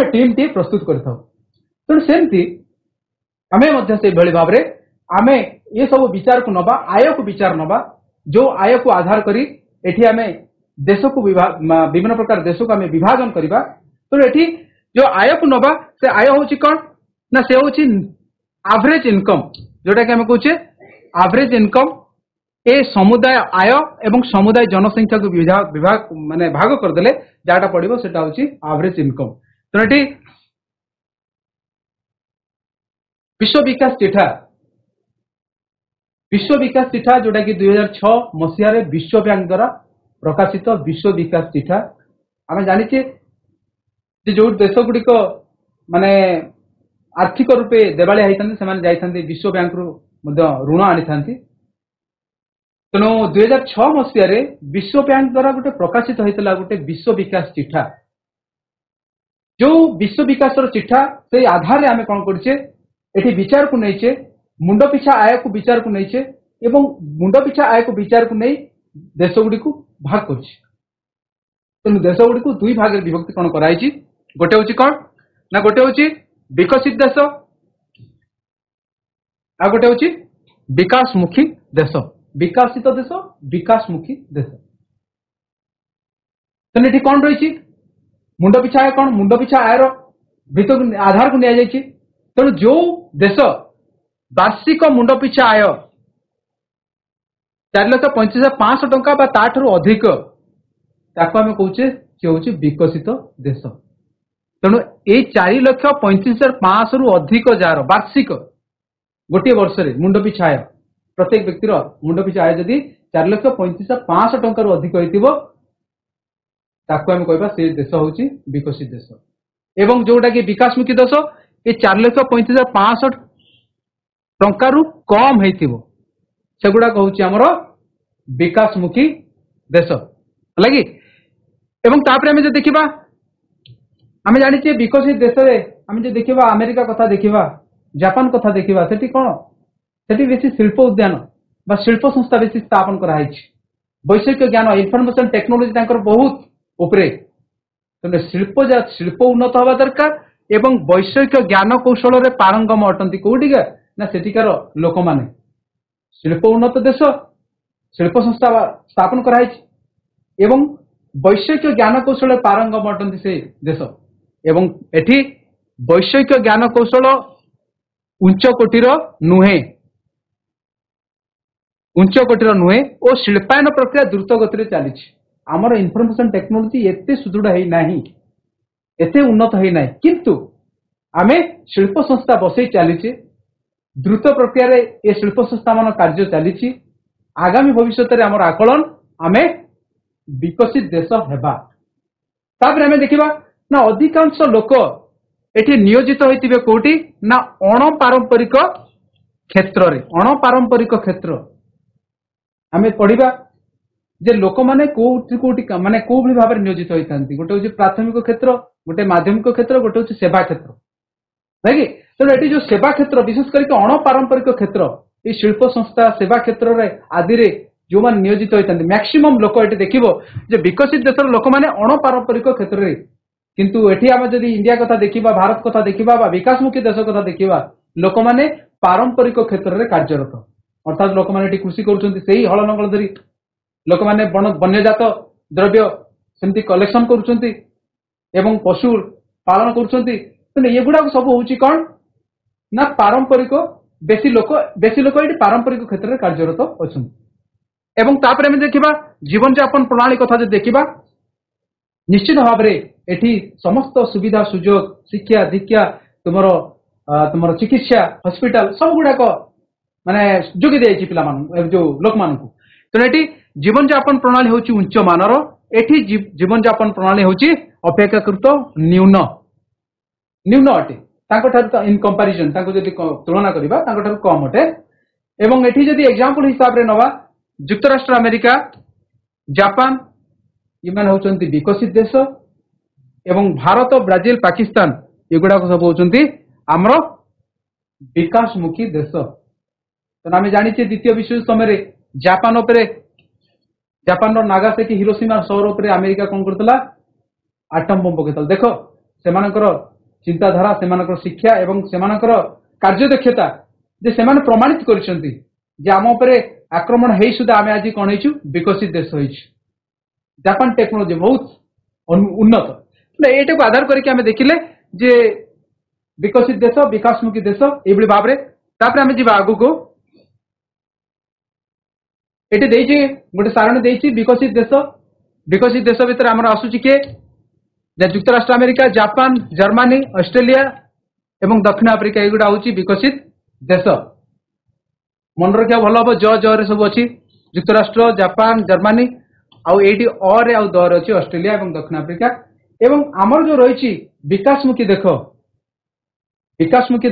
S1: टीम टी प्रस्तुत करिथाउ तेणु सेमती आमे मध्य से भली भाव रे आमे ये सब विचार को नबा आय को विचार नबा जो आय को आधार करी एठी आमे देश को विभिन्न प्रकार देश को आम विभाजन करवा तो ये जो आय को नबा से आय हूँ कौन ना से हूँ एवरेज इनकम जोटा कि आम कहे एवरेज इनकम ए समुदाय आय एवं समुदाय जनसंख्या को विभाग माने भाग करदे जहाँ पड़ो से एवरेज इनकम तेणु ये विश्व विकास चिठा जोटा कि 2006 मसीह विश्व बैंक द्वारा प्रकाशित विश्व विकास चिठा आम जाने जो देश गुड़िक माने आर्थिक रूपे देवालिया होता से विश्व बैंक ऋण आनी था तेणु 2006 मसीह विश्व बैंक द्वारा गोटे प्रकाशित होता गोटे विश्व विकास चिठा जो विश्व विकास चिठा से आधार रे आम कौन करे विचार को नहींचे मुंड पिछा आय को विचार को नहींचे एवं मुंड पिछा आय को विचार को नहीं देश गुड़ी को भाग कर तेणु देश गुड़ी को दुई भाग विभक्तिकरण कराई गोटे हूँ कौन ना गोटे हूँ विकसित देश आ गोटे हूँ विकासमुखी देश विकासित देश विकासमुखी देश तेणु ये कौन रही मुंड पिछा आय कौन मुंड पिछा आयर भीतर आधार को नि तेणु जो देश वार्षिक मुंड पिछा आय 4,35,500 ଟଙ୍କା ବା ତାଠାରୁ ଅଧିକ ତାକୁ ଆମେ କହୁଛେ ସେ ହଉଛି ବିକଶିତ ଦେଶ। ତେଣୁ ଏଇ 4,35,500 ରୁ ଅଧିକ ଯାହାର ବାର୍ଷିକ ଗୋଟିଏ ବର୍ଷରେ ମୁଣ୍ଡ ପିଛା ଆୟ, ପ୍ରତ୍ୟେକ ବ୍ୟକ୍ତିର ମୁଣ୍ଡ ପିଛା ଆୟ ଯଦି 4,35,500 ଟଙ୍କାରୁ ଅଧିକ ହେଇଥିବ ତାକୁ ଆମେ କହିବା ସେ ଦେଶ ହଉଛି ବିକଶିତ ଦେଶ। ଏବଂ ଯୋଉଟା କି ବିକାଶମୁଖୀ ଦେଶ ଏ 4,35,500 ଟଙ୍କାରୁ କମ ହେଇଥିବ ସେଗୁଡାକ ହଉଛି ଆମର ବିକାଶମୁଖୀ ଦେଶ, ହେଲା କି? ଏବଂ ତାପରେ ଆମେ ଯଦି ଦେଖିବା, ଆମେ ଜାଣିଛେ ବିକଶିତ ଦେଶରେ ଆମେ ଯଦି ଦେଖିବା ଆମେରିକା କଥା ଦେଖିବା, ଜାପାନ କଥା ଦେଖିବା, ସେଠି କଣ, ସେଠି ବେଶୀ ଶିଳ୍ପ ଉଦ୍ୟାନ ବା ଶିଳ୍ପ ସଂସ୍ଥା ବେଶୀ ସ୍ଥାପନ କରାଯାଇଛି। ବୈଷୟିକ ଜ୍ଞାନ ଇନଫର୍ମେସନ ଟେକ୍ନୋଲୋଜି ତାଙ୍କର ବହୁତ ଉପରେ। ତେଣୁ ଶିଳ୍ପ ଉନ୍ନତ ହବା ଦରକାର ଏବଂ ବୈଷୟିକ ଜ୍ଞାନ କୌଶଳରେ ପାରଙ୍ଗମ ଅଟନ୍ତି କୋଉଠିକା ନା ସେଠିକାର ଲୋକମାନେ। ଶିଳ୍ପ ଉନ୍ନତ ଦେଶ, ଶିଳ୍ପ ସଂସ୍ଥା ସ୍ଥାପନ କରାଯାଇଛି ଏବଂ ବୈଷୟିକ ଜ୍ଞାନ କୌଶଳରେ ପାରଙ୍ଗମ ଅଟନ୍ତି ସେ ଦେଶ। ଏବଂ ଏଠି ବୈଷୟିକ ଜ୍ଞାନ କୌଶଳ ଉଚ୍ଚ କୋଟିର ନୁହେଁ ଓ ଶିଳ୍ପାୟନ ପ୍ରକ୍ରିୟା ଦ୍ରୁତ ଗତିରେ ଚାଲିଛି। ଆମର ଇନଫର୍ମେସନ ଟେକ୍ନୋଲୋଜି ଏତେ ସୁଦୃଢ ହେଇନାହିଁ, ଏତେ ଉନ୍ନତ ହେଇନାହିଁ, କିନ୍ତୁ ଆମେ ଶିଳ୍ପ ସଂସ୍ଥା ବସେଇ ଚାଲିଛେ, ଦ୍ରୁତ ପ୍ରକ୍ରିୟାରେ ଏ ଶିଳ୍ପ ସଂସ୍ଥା ମାନ କାର୍ଯ୍ୟ ଚାଲିଛି। ଆଗାମୀ ଭବିଷ୍ୟତରେ ଆମର ଆକଳନ ଆମେ ବିକଶିତ ଦେଶ ହେବା। ତାପରେ ଆମେ ଦେଖିବା ନା ଅଧିକାଂଶ ଲୋକ ଏଠି ନିୟୋଜିତ ହୋଇଥିବେ କୋଉଠି ନା ଅଣପାରମ୍ପରିକ କ୍ଷେତ୍ରରେ। ଅଣପାରମ୍ପରିକ କ୍ଷେତ୍ର ଆମେ ପଢିବା ଯେ ଲୋକମାନେ କୋଉଠି କୋଉଠି ମାନେ କୋଉ ଭଳି ଭାବରେ ନିୟୋଜିତ ହୋଇଥାନ୍ତି। ଗୋଟେ ହଉଛି ପ୍ରାଥମିକ କ୍ଷେତ୍ର, ଗୋଟେ ମାଧ୍ୟମିକ କ୍ଷେତ୍ର, ଗୋଟେ ହଉଛି ସେବା କ୍ଷେତ୍ର, ନାଇଁ କି? ତେଣୁ ଏଠି ଯୋଉ ସେବା କ୍ଷେତ୍ର, ବିଶେଷ କରିକି ଅଣପାରମ୍ପରିକ କ୍ଷେତ୍ର, ଏଇ ଶିଳ୍ପ ସଂସ୍ଥା ସେବା କ୍ଷେତ୍ରରେ ଆଦିରେ ଯୋଉମାନେ ନିୟୋଜିତ ହୋଇଥାନ୍ତି, ମ୍ୟାକ୍ସିମମ୍ ଲୋକ ଏଠି ଦେଖିବ ଯେ ବିକଶିତ ଦେଶର ଲୋକମାନେ ଅଣପାରମ୍ପରିକ କ୍ଷେତ୍ରରେ। କିନ୍ତୁ ଏଠି ଆମେ ଯଦି ଇଣ୍ଡିଆ କଥା ଦେଖିବା, ଭାରତ କଥା ଦେଖିବା ବା ବିକାଶମୁଖୀ ଦେଶ କଥା ଦେଖିବା, ଲୋକମାନେ ପାରମ୍ପରିକ କ୍ଷେତ୍ରରେ କାର୍ଯ୍ୟରତ। ଅର୍ଥାତ୍ ଲୋକମାନେ ଏଠି କୃଷି କରୁଛନ୍ତି, ସେଇ ହଳ ଲଙ୍ଗଳ ଧରି ଲୋକମାନେ ବନ୍ୟଜାତ ଦ୍ରବ୍ୟ ସେମିତି କଲେକ୍ସନ କରୁଛନ୍ତି ଏବଂ ପଶୁ ପାଳନ କରୁଛନ୍ତି। ତେଣୁ ଏଗୁଡାକ ସବୁ ହଉଛି କଣ ନା ପାରମ୍ପରିକ, ବେଶୀ ଲୋକ ଏଠି ପାରମ୍ପରିକ କ୍ଷେତ୍ରରେ କାର୍ଯ୍ୟରତ ଅଛନ୍ତି। ଏବଂ ତାପରେ ଆମେ ଦେଖିବା ଜୀବନଯାପନ ପ୍ରଣାଳୀ କଥା ଯଦି ଦେଖିବା, ନିଶ୍ଚିତ ଭାବରେ ଏଠି ସମସ୍ତ ସୁବିଧା ସୁଯୋଗ, ଶିକ୍ଷା ଦୀକ୍ଷା, ତୁମର ଚିକିତ୍ସା, ହସ୍ପିଟାଲ ସବୁ ଗୁଡାକ ମାନେ ଯୋଗେଇ ଦିଆଯାଇଛି ପିଲାମାନଙ୍କୁ, ଯୋଉ ଲୋକମାନଙ୍କୁ। ତେଣୁ ଏଠି ଜୀବନଯାପନ ପ୍ରଣାଳୀ ହେଉଛି ଉଚ୍ଚ ମାନର। ଏଠି ଜୀବନଯାପନ ପ୍ରଣାଳୀ ହେଉଛି ଅପେକ୍ଷାକୃତ ନ୍ୟୁନ ଅଟେ ତାଙ୍କଠାରୁ, ଇନ୍ କମ୍ପାରିଜନ ତାଙ୍କୁ ଯଦି ତୁଳନା କରିବା ତାଙ୍କଠାରୁ କମ ଅଟେ। ଏବଂ ଏଠି ଯଦି ଏକ୍ସାମ୍ପଲ ହିସାବରେ ନେବା ଯୁକ୍ତରାଷ୍ଟ୍ର ଆମେରିକା, ଜାପାନ, ଏମାନେ ହଉଛନ୍ତି ବିକଶିତ ଦେଶ ଏବଂ ଭାରତ, ବ୍ରାଜିଲ, ପାକିସ୍ତାନ ଏଗୁଡାକ ସବୁ ହଉଛନ୍ତି ଆମର ବିକାଶମୁଖୀ ଦେଶ। ତେଣୁ ଆମେ ଜାଣିଛେ ଦ୍ୱିତୀୟ ବିଶ୍ୱଯୁଦ୍ଧ ସମୟରେ ଜାପାନର ନାଗାସାକି, ହିରୋସୀମା ସହର ଉପରେ ଆମେରିକା କଣ କରୁଥିଲା? ଆଟମ ବୋମ୍ବ ପକେଇଥିଲା। ଦେଖ ସେମାନଙ୍କର ଚିନ୍ତାଧାରା, ସେମାନଙ୍କର ଶିକ୍ଷା ଏବଂ ସେମାନଙ୍କର କାର୍ଯ୍ୟଦକ୍ଷତା ଯେ ସେମାନେ ପ୍ରମାଣିତ କରିଛନ୍ତି ଯେ ଆମ ଉପରେ ଆକ୍ରମଣ ହେଇ ସୁଦ୍ଧା ଆମେ ଆଜି କଣ ହେଇଛୁ? ବିକଶିତ ଦେଶ ହେଇଛୁ। ଜାପାନ ଟେକ୍ନୋଲୋଜି ବହୁତ ଉନ୍ନତ। ଏଇଟାକୁ ଆଧାର କରିକି ଆମେ ଦେଖିଲେ ଯେ ବିକଶିତ ଦେଶ, ବିକାଶମୁଖୀ ଦେଶ ଏଇଭଳି ଭାବରେ। ତାପରେ ଆମେ ଯିବା ଆଗକୁ, ଏଠି ଦେଇଛି ଗୋଟେ ସାରଣୀ ଦେଇଛି ବିକଶିତ ଦେଶ। ବିକଶିତ ଦେଶ ଭିତରେ ଆମର ଆସୁଛି କିଏ? ଯୁକ୍ତରାଷ୍ଟ୍ର ଆମେରିକା, ଜାପାନ, ଜର୍ମାନୀ, ଅଷ୍ଟ୍ରେଲିଆ ଏବଂ ଦକ୍ଷିଣ ଆଫ୍ରିକା ଏଗୁଡା ହଉଛି ବିକଶିତ ଦେଶ। ମନେ ରଖିବା ଭଲ ହବ, ଜରେ ସବୁ ଅଛି ଯୁକ୍ତରାଷ୍ଟ୍ର, ଜାପାନ, ଜର୍ମାନୀ, ଆଉ ଏଇଠି ଅରେ ଆଉ ଦରେ ଅଛି ଅଷ୍ଟ୍ରେଲିଆ ଏବଂ ଦକ୍ଷିଣ ଆଫ୍ରିକା। ଏବଂ ଆମର ଯୋଉ ରହିଛି ବିକାଶମୁଖୀ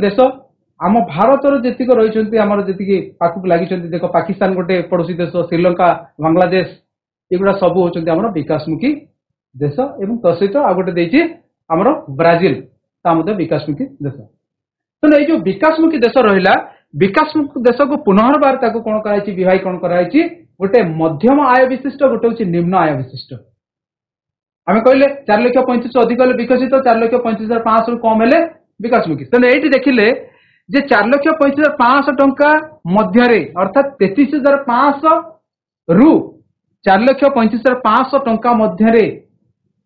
S1: ଦେଶ, ଆମ ଭାରତର ଯେତିକି ରହିଛନ୍ତି, ଆମର ଯେତିକି ପାଖକୁ ଲାଗିଛନ୍ତି, ଦେଖ ପାକିସ୍ତାନ ଗୋଟେ ପଡୋଶୀ ଦେଶ, ଶ୍ରୀଲଙ୍କା, ବାଂଲାଦେଶ ଏଗୁଡା ସବୁ ହଉଛନ୍ତି ଆମର ବିକାଶମୁଖୀ ଦେଶ। ଏବଂ ତା ସହିତ ଆଉ ଗୋଟେ ଦେଇଛି ଆମର ବ୍ରାଜିଲ, ତା ମଧ୍ୟ ବିକାଶମୁଖୀ ଦେଶ। ତେଣୁ ଏଇ ଯୋଉ ବିକାଶମୁଖୀ ଦେଶ ରହିଲା, ବିକାଶମୁଖୀ ଦେଶକୁ ପୁନର୍ବାର ତାକୁ କଣ କରାଯାଇଛି? ବିଭାଗୀକରଣ କରାଯାଇଛି। ଗୋଟେ ମଧ୍ୟମ ଆୟ ବିଶିଷ୍ଟ, ଗୋଟେ ହଉଛି ନିମ୍ନ ଆୟ ବିଶିଷ୍ଟ। ଆମେ କହିଲେ 4,35,000 ଅଧିକ ହେଲେ ବିକଶିତ, 4,35,500 କମ ହେଲେ ବିକାଶମୁଖୀ। ତେଣୁ ଏଇଠି ଦେଖିଲେ ଯେ 4,35,500 ଟଙ୍କା ମଧ୍ୟରେ, ଅର୍ଥାତ୍ 33,500 ରୁ 4,35,500 ଟଙ୍କା ମଧ୍ୟରେ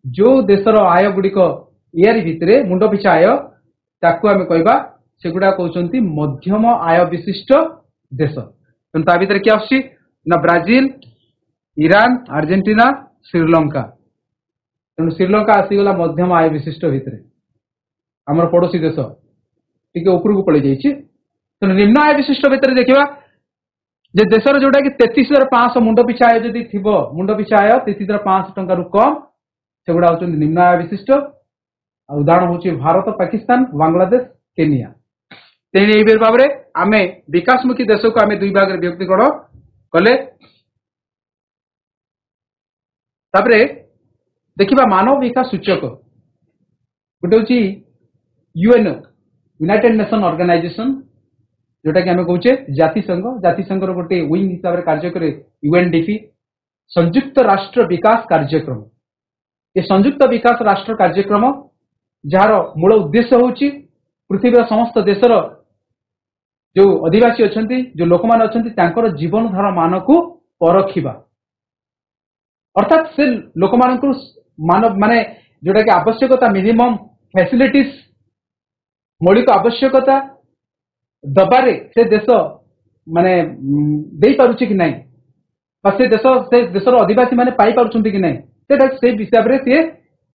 S1: ଯୋଉ ଦେଶର ଆୟ ଗୁଡିକ ଇଆରି ଭିତରେ ମୁଣ୍ଡ ପିଛା ଆୟ, ତାକୁ ଆମେ କହିବା ସେଗୁଡା କହୁଛନ୍ତି ମଧ୍ୟମ ଆୟ ବିଶିଷ୍ଟ ଦେଶ। ତେଣୁ ତା ଭିତରେ କିଏ ଆସୁଛି? ना ब्राजिल, ईरान, अर्जेंटीना, श्रीलंका। तेणु श्रीलंका आसीगला मध्यम आय विशिष्ट भितर आमर पड़ोसी देश टिके ऊपर को पड़े जाइए। तेणु निम्न आय विशिष्ट भितर देखा जे देशर जोटा कि 33,500 मुंड पिछा आय जदि थिबो मुंड पिछा आय 33,500 टंका रु कम सेगुड़ा होचन निम्न आय विशिष्ट। उदाहरण होची भारत, पाकिस्तान, बांग्लादेश, केनिया। तेने एई भाव में आमे विकासमुखी देश को आमे दुई भाग रे व्यक्तिगण कले। तापरे देखिबा मानव विकास सूचक गोटे होची यूएनओ, यूनाइटेड नेशन ऑर्गेनाइजेशन, जोटा कि आमे कहूचे जातिसंघ गोटे विंग हिसाब से कार्य करे यूएनडीपी, संयुक्त राष्ट्र विकास कार्यक्रम। ये संयुक्त विकास राष्ट्र कार्यक्रम जार मूल उद्देश्य होची पृथ्वी समस्त देशर जो अधिवासी अछंती, जो लोक मान अछंती, तांकर जीवन धारा मान को परखिबा, अर्थात से लोक मानव माने जोटा कि आवश्यकता मिनिमम फैसिलिटीज मौलिक आवश्यकता दबारे से देश माने दे पारुछि कि नहीं, से देशर अधिवासी माने पाई पारुछंती कि नहीं, से हिसाब रे से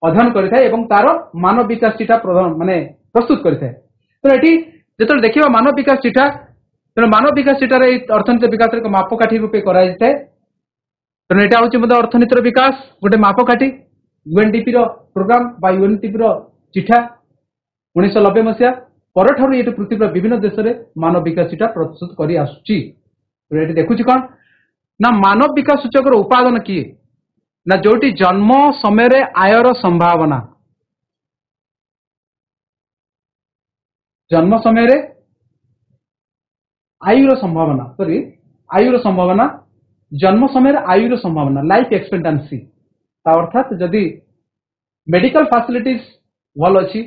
S1: अध्ययन करिथाय एवं तार मानव विकास चिठा माने प्रस्तुत करिथाय। तो एटी जेतल देखिबा मानव विकास चिठा, तेणु मानव विकास चिठा रे अर्थनीति विकास रे मापकाठी रूपे कराइ जाय। तेणु एटा होछि मते अर्थनीतिर विकास गोटे मापकाठी यूएनडीपी रो प्रोग्राम बा यूएनडीपी रो चिठा 1990 मसिया परठारु ये पृथ्वी विभिन्न देश में मानव विकास चिठा प्रस्तुत करी आसुची। तो ये देखुची कौन ना मानव विकास सूचक उपादान किए ना जोटी जन्म समय आयर संभावना, जन्म समय आयुर संभावना, सॉरी आयुर संभावना, जन्म समय आयुर संभावना लाइफ एक्सपेक्टेंसी, अर्थात जदि मेडिकल फैसिलिटीज भल अच्छी,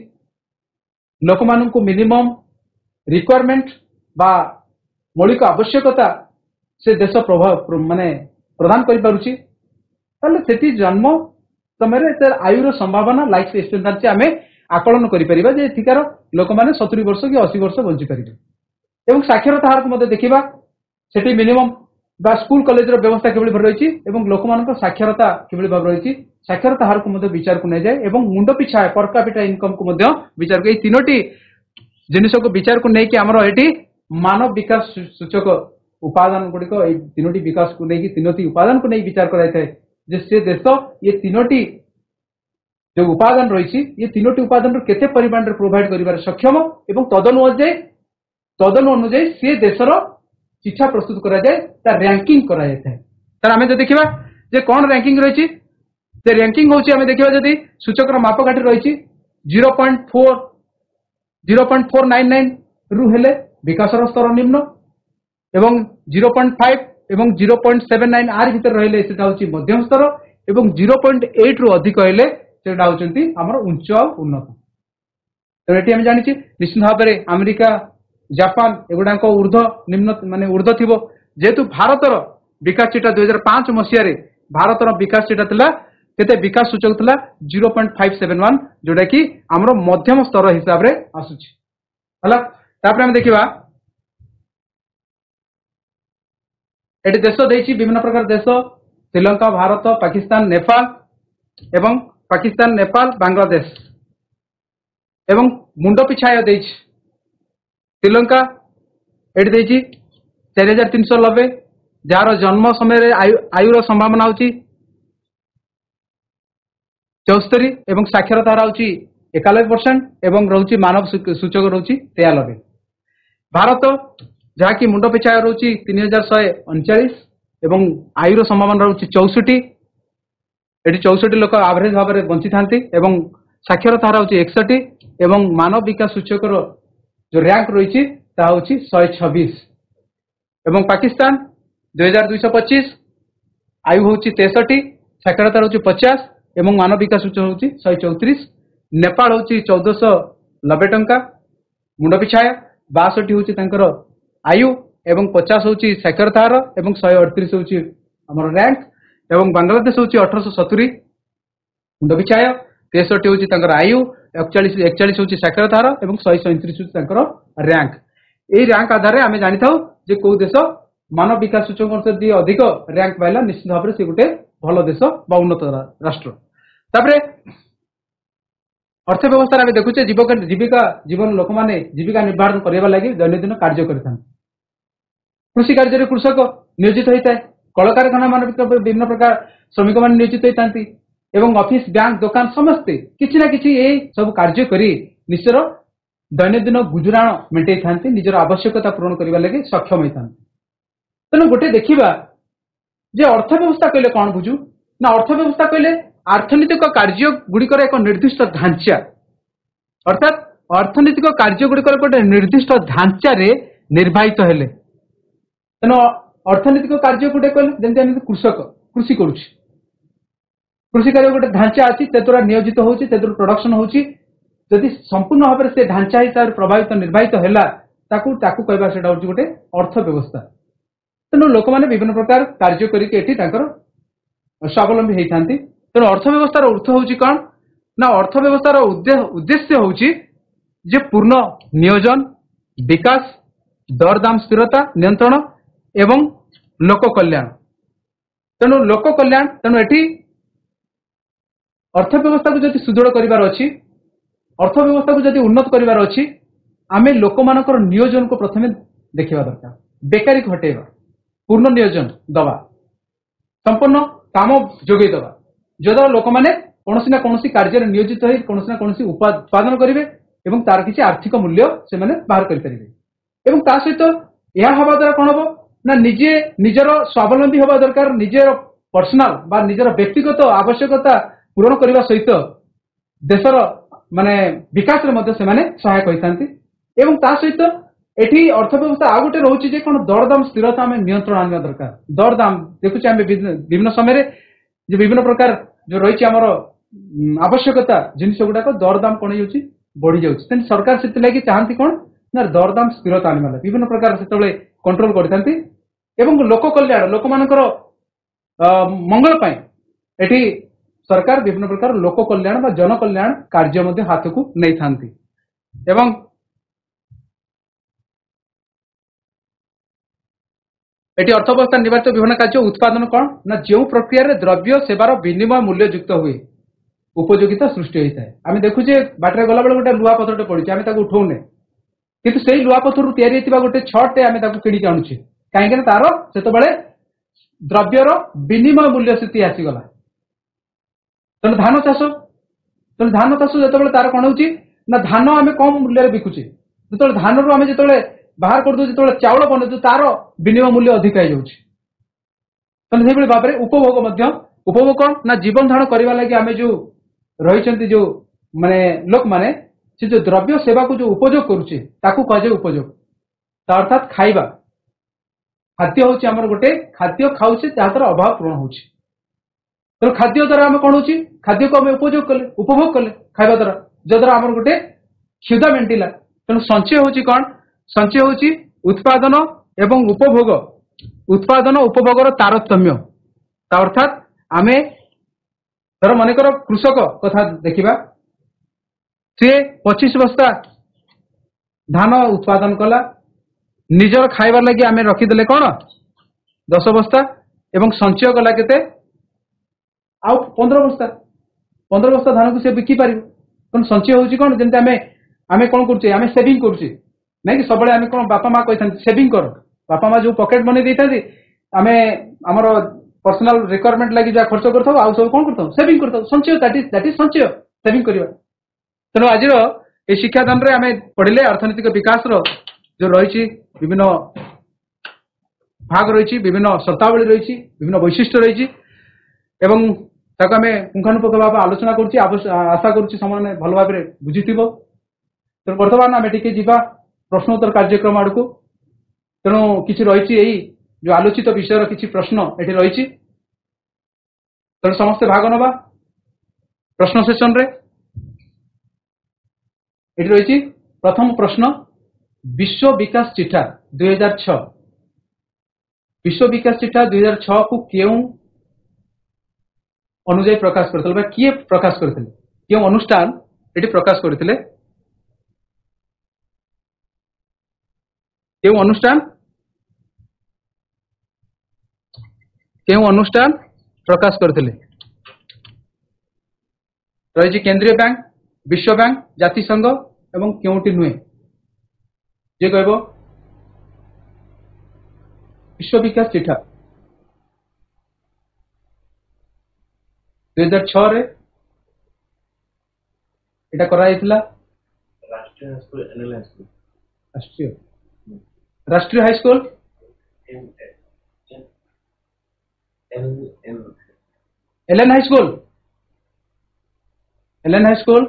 S1: लोक मान को मिनिमम रिक्वायरमेंट बा मौलिक आवश्यकता से देश प्रभाव माने प्रदान करि पारुची, ताले सेठी जन्म समय आयुर संभावना लाइफ एक्सपेक्टेंसी आमे आकलन करि परिबा जे थिकार लोक माने 70 वर्ष कि 80 वर्ष बंची परिबे। एवं साक्षरता हार को मते देखिबा सेठी मिनिमम बा स्कूल कॉलेज रो व्यवस्था केबली भर रहिछि एवं लोक मान को साक्षरता केबली भाव रहिछि, साक्षरता हार को मते विचार को नै जाय एवं मुंड पिछा पर कैपिटा इनकम को मते विचार को, ए तीनोटी जिनिस को विचार को नै कि हमरो एठी मानव विकास सूचक उपादान गुडी को, ए तीनोटी विकास को नै कि तीनोटी उपादान को नै विचार कराय थाए जे से देश ये तीनोटी जो उपादान रही, ये तीनोटी उपादान केते परिमाण रे प्रोवाइड करिबार सक्षम एवं तदनु अनुଯାयी से देशर चिठा प्रस्तुत करा जाए, तार रैंकिंग करा जाए। तार आमे देखिबा जे कोन रैंकिंग रही, से रैंकिंग होची आमे देखिबा जदी सूचक रो मापकाठी रही 0.499 रु हेले विकास स्तर निम्न एवं 0.5 एवं 0.79 आर भीतर रहिले सेटा होची मध्यम स्तर एवं 0.8 रु अधिक हेले सेटा होचंती हमर उच्च उन्नत। तो एटी हम जानि छी निश्चित भाव में अमेरिका, जापान एगुडा ऊर्ध्व निम्न माने ऊर्ध्व थिबो, जेतु भारतर विकास चिठा 2005 मसिया रे भारतर विकास चिठा थिला केते विकास सूचक थिला 0.571 जोटा कि हमर मध्यम स्तर हिसाब रे आसुची हला। तापर हम देखिबा एटी देश देछि विभिन्न प्रकार देश श्रीलंका, भारत, पाकिस्तान, नेपाल एवं पाकिस्तान, नेपाल, बांग्लादेश एवं मुंड पिछाय देछि श्रीलंका एटी देछि 4390 जार जन्म समय आयुर संभावना होची 74 एवं साक्षरता हार होची 91% एवं रहउची मानव सूचक रहउची 93। भारत जहाँकि मुंड पिछा रहउची 3139 एवं आयुर संभावना रहउची 64, एटी 64 लोक एवरेज भाव में बंची थांती एवं साक्षरता हार होची 61 एवं मानव विकास सूचक जो रैंक रही ता होची 126 एवं पाकिस्तान 2225 आयु होची 63, साक्षरता होची 50 एवं मानव विकास सूचक होची 134, नेपाल होची 1490 टंका मुंड पिछाया, 62 होची तांकर आयु एवं 50 होची साक्षरता हार एवं 138 होची हमर रैंक एवं बांग्लादेश होची 1870 मुंड पिछाया, 63 होची तांकर आयु, 41 होची साक्षरता हार एवं 137 होची तांकर रैंक। ए रैंक आधार रे आमे जानि थाउ जे को देश ମାନବ ବିକାଶ ସୂଚकांक ଯଦି ଅଧିକ रैंक पाइला निश्चित भाव से गोटे भल देश बा उन्नत राष्ट्र। तापरे अर्थव्यवस्था आम देखुचे जीविका जीवन लोक मैंने जीविका निर्वाहन करने लगी दैनंदिन कार्य करता कृषि कार्य कृषक नियोजित होता है कल कारखाना मान विभिन्न प्रकार श्रमिक मान नियोजित होती एवं ऑफिस बैंक दुकान समस्ते किसी ना कि सब कार्य करी निजर दैनंदिन गुजराण मेटे था निजर आवश्यकता पूरण करने लगे सक्षम होता तेणु गोटे देखा जे अर्थव्यवस्था कहले कौन बुझू ना अर्थव्यवस्था कहले अर्थनीतिक कार्य गुड़िकर एक निर्दिष्ट ढांचा अर्थात अर्थनीतिक कार्य गुड़िकर गोटे निर्दिष्ट ढांचा निर्वाहित हेले तेणु अर्थनीतिक कार्य गोटे कहले जमी कृषक कृषि करुच्ची कृषि कार्य गोटे ढांचा अच्छी द्वारा नियोजित होची प्रोडक्शन होची जदि संपूर्ण भाव में से ढांचा हिसाब से प्रभावित निर्वाहित है कहवा से गोटे अर्थव्यवस्था तेणु लोक मैंने विभिन्न प्रकार कार्य करके स्वावलंबी होता तेणु अर्थव्यवस्थार अर्थ हूँ कौन ना अर्थव्यवस्थार उद्देश्य हूँ जे पूर्ण नियोजन विकास दरदाम स्थिरता नियंत्रण एवं लोक कल्याण तेणु लोक कल्याण तेणु एटी अर्थव्यवस्था को जदि सुदृढ़ करिवार अछि अर्थव्यवस्था को जदि उन्नत करिवार अछि आमे लोक मानकर नियोजन को प्रथमे देखिबा दरकार बेकारी को हटेबा पूर्ण नियोजन दवा संपूर्ण काम जोगे दवा जद्वारा लोक माने कोनोसी ना कोनोसी कार्य नियोजित होई कोनोसी ना कोनोसी उत्पादन करिवे एवं तार किछि आर्थिक मूल्य से माने बाहर करि परिबे एवं ता सहित या हवा द्वारा कोन हबो ना निजे निजर स्वावलंबी हवा दरकार निजर पर्सनल बा निजर व्यक्तिगत आवश्यकता पूरण करने सहित देशर माने विकास रे मध्य से माने सहायक होइतांती एवं ता सहित एठी अर्थव्यवस्था आ गोटे रहउची जे कोन दरदाम स्थिरता में नियंत्रण आनवा दरकार दरदाम देखुचे आमे विभिन्न समय जे विभिन्न प्रकार जो रहिछि हमर आवश्यकता जिनिस गुडा को दरदाम कोन होउची बढ़ी जाउची तेन सरकार सेते लागि चाहंती कोन ना दरदाम स्थिरता आनवा विभिन्न प्रकार सेतले कंट्रोल करतांती एवं लोक कल्याण लोक मानकर मंगल पाए एठी सरकार विभिन्न प्रकार लोक कल्याण बा जन कल्याण कार्य मध्य हाथ को नहीं थांती एवं एटी अर्थव्यवस्था निवारित विभिन्न कार्य उत्पादन कौन ना जो प्रक्रिया द्रव्य सेवार विनिमय मूल्य युक्त हुए उपयोगिता सृष्टि होता है आम देखुचे बाटर गला बेले गोटे लुहा पथरटे पड़ी आम उठाऊने किंतु से लुहा पथर तैयारी गोटे छटे आम किणी आणुचे कहीं तार से द्रव्यर विनिमय मूल्य स्थिति आसीगला तेणु धान चाष जो तार कौन होची ना धान आम कम मूल्य बिकुचे जो धान रू आम जो बाहर कर जो चाउल बनु तार विनिमय मूल्य अधिक हो भाव में उपभोग कौन ना जीवन धारण करने लगे आम जो रही जो माने लोक माने से जो द्रव्य सेवा को जो उपयोग करुचे कहुए उपयोग अर्थात खाइबा खाद्य हूँ आम गोटे खाद्य खाऊे जहाद्वारा अभाव पूरण हो तो खाद्य द्वारा आम कौन होची खाद्य को आम उपभोग कले खाଇବା द्वारा जद्वारा आम गोटे क्षुधा मेंटिला तेणु संचय होची कौन संचय होची उत्पादन एवं उत्पादन उपभोगर तारतम्य अर्थात आमे धर मनकर कृषक कथा देखिबा से 25 बस्ता धान उत्पादन कला निजर खाइबार लगी आमे रखिदेले कौन 10 बस्ता एवं संचय कला केते आउ 15 बस्ता धान को से बिकी पार तेणु संचय होची कौन जमी आमे आमे कौन करुचे आमे सेविंग करुचे नहीं कि सब आमे कौन बापा माँ कही सेविंग कर बापा माँ जो पॉकेट मनी देते आमे आमर पर्सनल रिक्वायरमेंट लगी जहाँ खर्च करता आउ सब कौन करता सेविंग करता संचय दैट इज संचय सेविंग करवा तेणु आज ये शिक्षादान रे आमे पढ़िले अर्थनैतिक विकास जो रही विभिन्न भाग रही विभिन्न शर्तावली रही विभिन्न वैशिष्ट्य रही एवं ताको आमे पुंखानुपुंख भाव आलोचना करुच्ची आशा करुच्ची समने भल भाव में बुझीथिबो तेणु वर्तमान आमे टिके जीवा प्रश्नोत्तर कार्यक्रम आड़ को तेणु किसी रही यही जो आलोचित विषय किसी प्रश्न ये रही तेणु समस्ते भाग नवा प्रश्न सेशन रे ये रही प्रथम प्रश्न विश्व विकास चिठा 2006 विश्व विकास चिठा 2006 को क्यों अनुजाई प्रकाश करते किए प्रकाश करते क्यों अनुष्ठान ये प्रकाश करते क्यों अनुष्ठान केउ अनुष्ठान प्रकाश करथिले रही केंद्रीय बैंक विश्व बैंक जातिसंघ एवं केउटी नुहे जे कहबो विश्व विकास चिठा 2006 रे एटा करा जायतिला राष्ट्रीय high school LN high school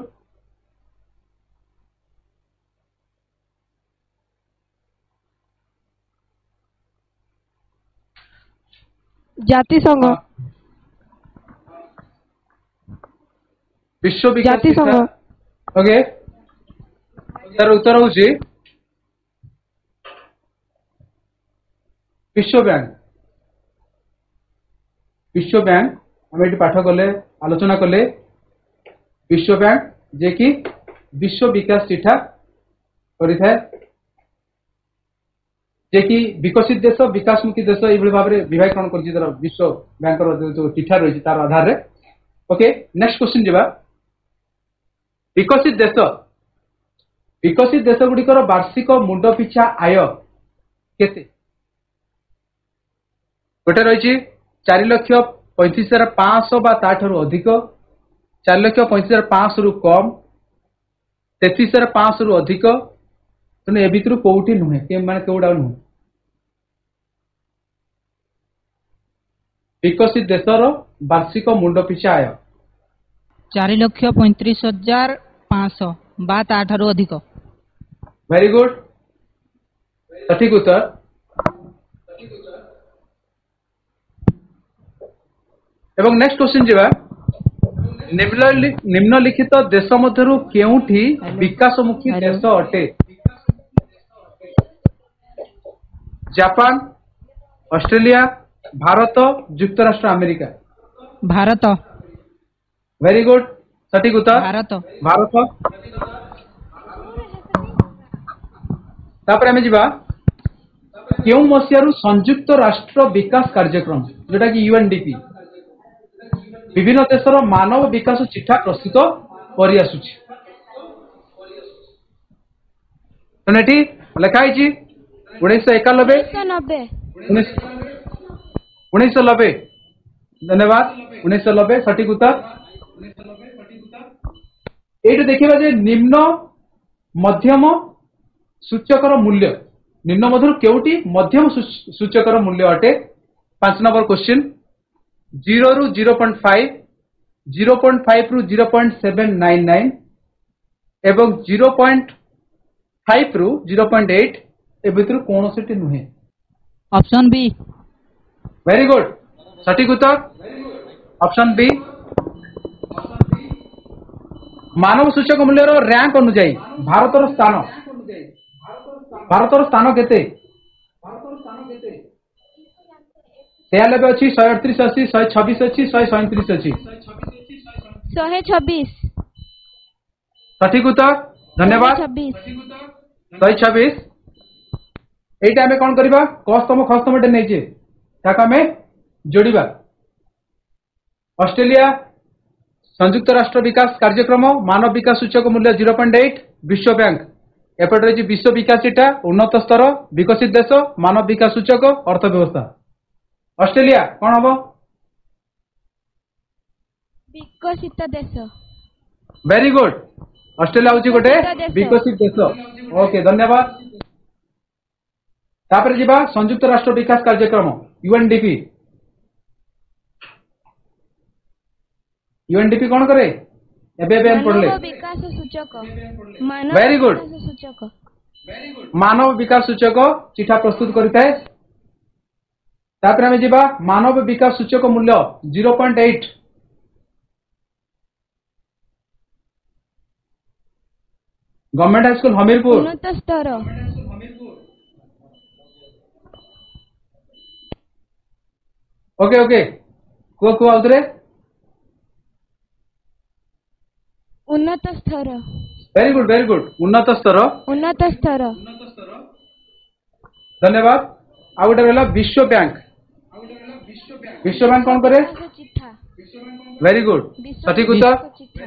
S2: जातिसंघ
S1: विश्व विकास
S2: जातिसंघ
S1: ओके तार उत्तर होची विश्व बैंक हम ये पाठ कले आलोचना कले विश्व बैंक जे कि विश्व विकास चिठा करिथाय जे कि विकसित देश विकासमुखी देश ये भाव में विभागीकरण कर विश्व बैंक जो चिठा रही तार आधार रे ओके नेक्स्ट क्वेश्चन जीवा विकसित देश गुड़िकर वार्षिक मुंड पिछा आय केते गोटे रही 4,35,500 बा ताठू अधिक 4,35,500 रु कम 33,500 रु अधिक तेणु ए भितर कौटी नुहे माने कौटा नुहे विकसित देशर वार्षिक मुंड पिछा आय
S2: 4,35,500 बा ताठू अधिक
S1: वेरी गुड सठिक उत्तर एवं नेक्स्ट क्वेश्चन जीवा निम्नलिखित देश मध्यरु केउठी विकासमुखी देश अटे जापान ऑस्ट्रेलिया भारत युक्तराष्ट्र अमेरिका
S2: भारत
S1: वेरी गुड सठिक उत्तर भारत तापर आमे जीवा केउ मसियारु संयुक्त राष्ट्र विकास कार्यक्रम जोटा कि यूएनडीपी विभिन्न देशर मानव विकास चिठा प्रस्तुत करि आसुछि तनेठी लिखाई छी 1991 1990 धन्यवाद 1990 सठिक उत्तर एटा देखिबा जे निम्न मध्यम सूचकर मूल्य निम्न मध्यरु केउटी मध्यम सूचकर मूल्य अटे 5 नंबर क्वेश्चन 0 रु 0.5 0.5 रु 0.799 एवं 0.5 रु 0.8 ए भितर कोन सेटी नुहे
S2: ऑप्शन बी
S1: वेरी गुड सठिक उत्तर ऑप्शन बी मानव सूचक मूल्यर रैंक अनुसार भारतर स्थान केते 93 अच्छी 138 अच्छी 126 अच्छी 137 अच्छी
S2: 126
S1: सठिक उत्तर धन्यवाद 126 एटा हमें कौन करिबा कस्तम खस्तम एटा नै जे ताका हमें जोड़िबा ऑस्ट्रेलिया संयुक्त राष्ट्र विकास कार्यक्रम मानव विकास सूचक मूल्य 0.8 विश्व बैंक एपट रही विश्व विकास चिठा उन्नत स्तर विकसित देश मानव विकास सूचक अर्थव्यवस्था ऑस्ट्रेलिया कौन हम
S2: विकसित देश
S1: वेरी गुड ऑस्ट्रेलिया हूँ गोटे विकसित देश ओके धन्यवाद तापर जीवा संयुक्त राष्ट्र विकास कार्यक्रम यूएनडीपी यूएनडीपी कौन करे एबे पढ़ले
S2: विकास सूचक
S1: वेरी गुड मानव विकास सूचक चिठा प्रस्तुत करता है तापर हमें जीवा मानव विकास सूचक मूल्य 0.8 गवर्नमेंट हाई स्कूल हमीरपुर
S2: उन्नत स्तर
S1: ओके ओके को आउतरे
S2: उन्नत स्तर
S1: वेरी गुड उन्नत स्तर धन्यवाद आ गोटे रहा विश्व बैंक विश्व बैंक कौन करे
S2: विकास चिठा
S1: वेरी गुड सठिक उत्तर
S2: चिठा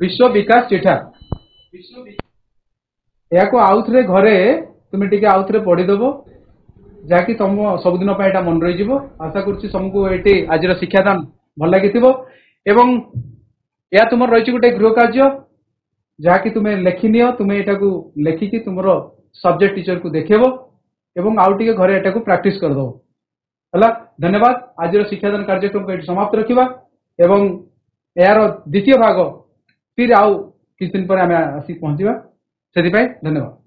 S1: विश्व विकास चिठा या को आउथरे घरे तुम टिके आउथरे पढ़ीदेव जहाँकि तुम सबुदिन मन रही आशा करुच्ची तुमको ये आज शिक्षादान भल लगी एवं या तुम रही गोटे गृह कार्य जहाँकि तुम्हें लेखि नियो तुम्हें यहाँ लेखिकी तुम सब्जेक्ट टीचर को देखेब एवं आउ टे घरे एटा को प्रैक्टिस कर दो हला धन्यवाद आज शिक्षादान कार्यक्रम को समाप्त रखिबा एवं यार द्वितीय भाग फिर आउ किछ दिन पर आमे आसी पहुंचीबा सेति धन्यवाद।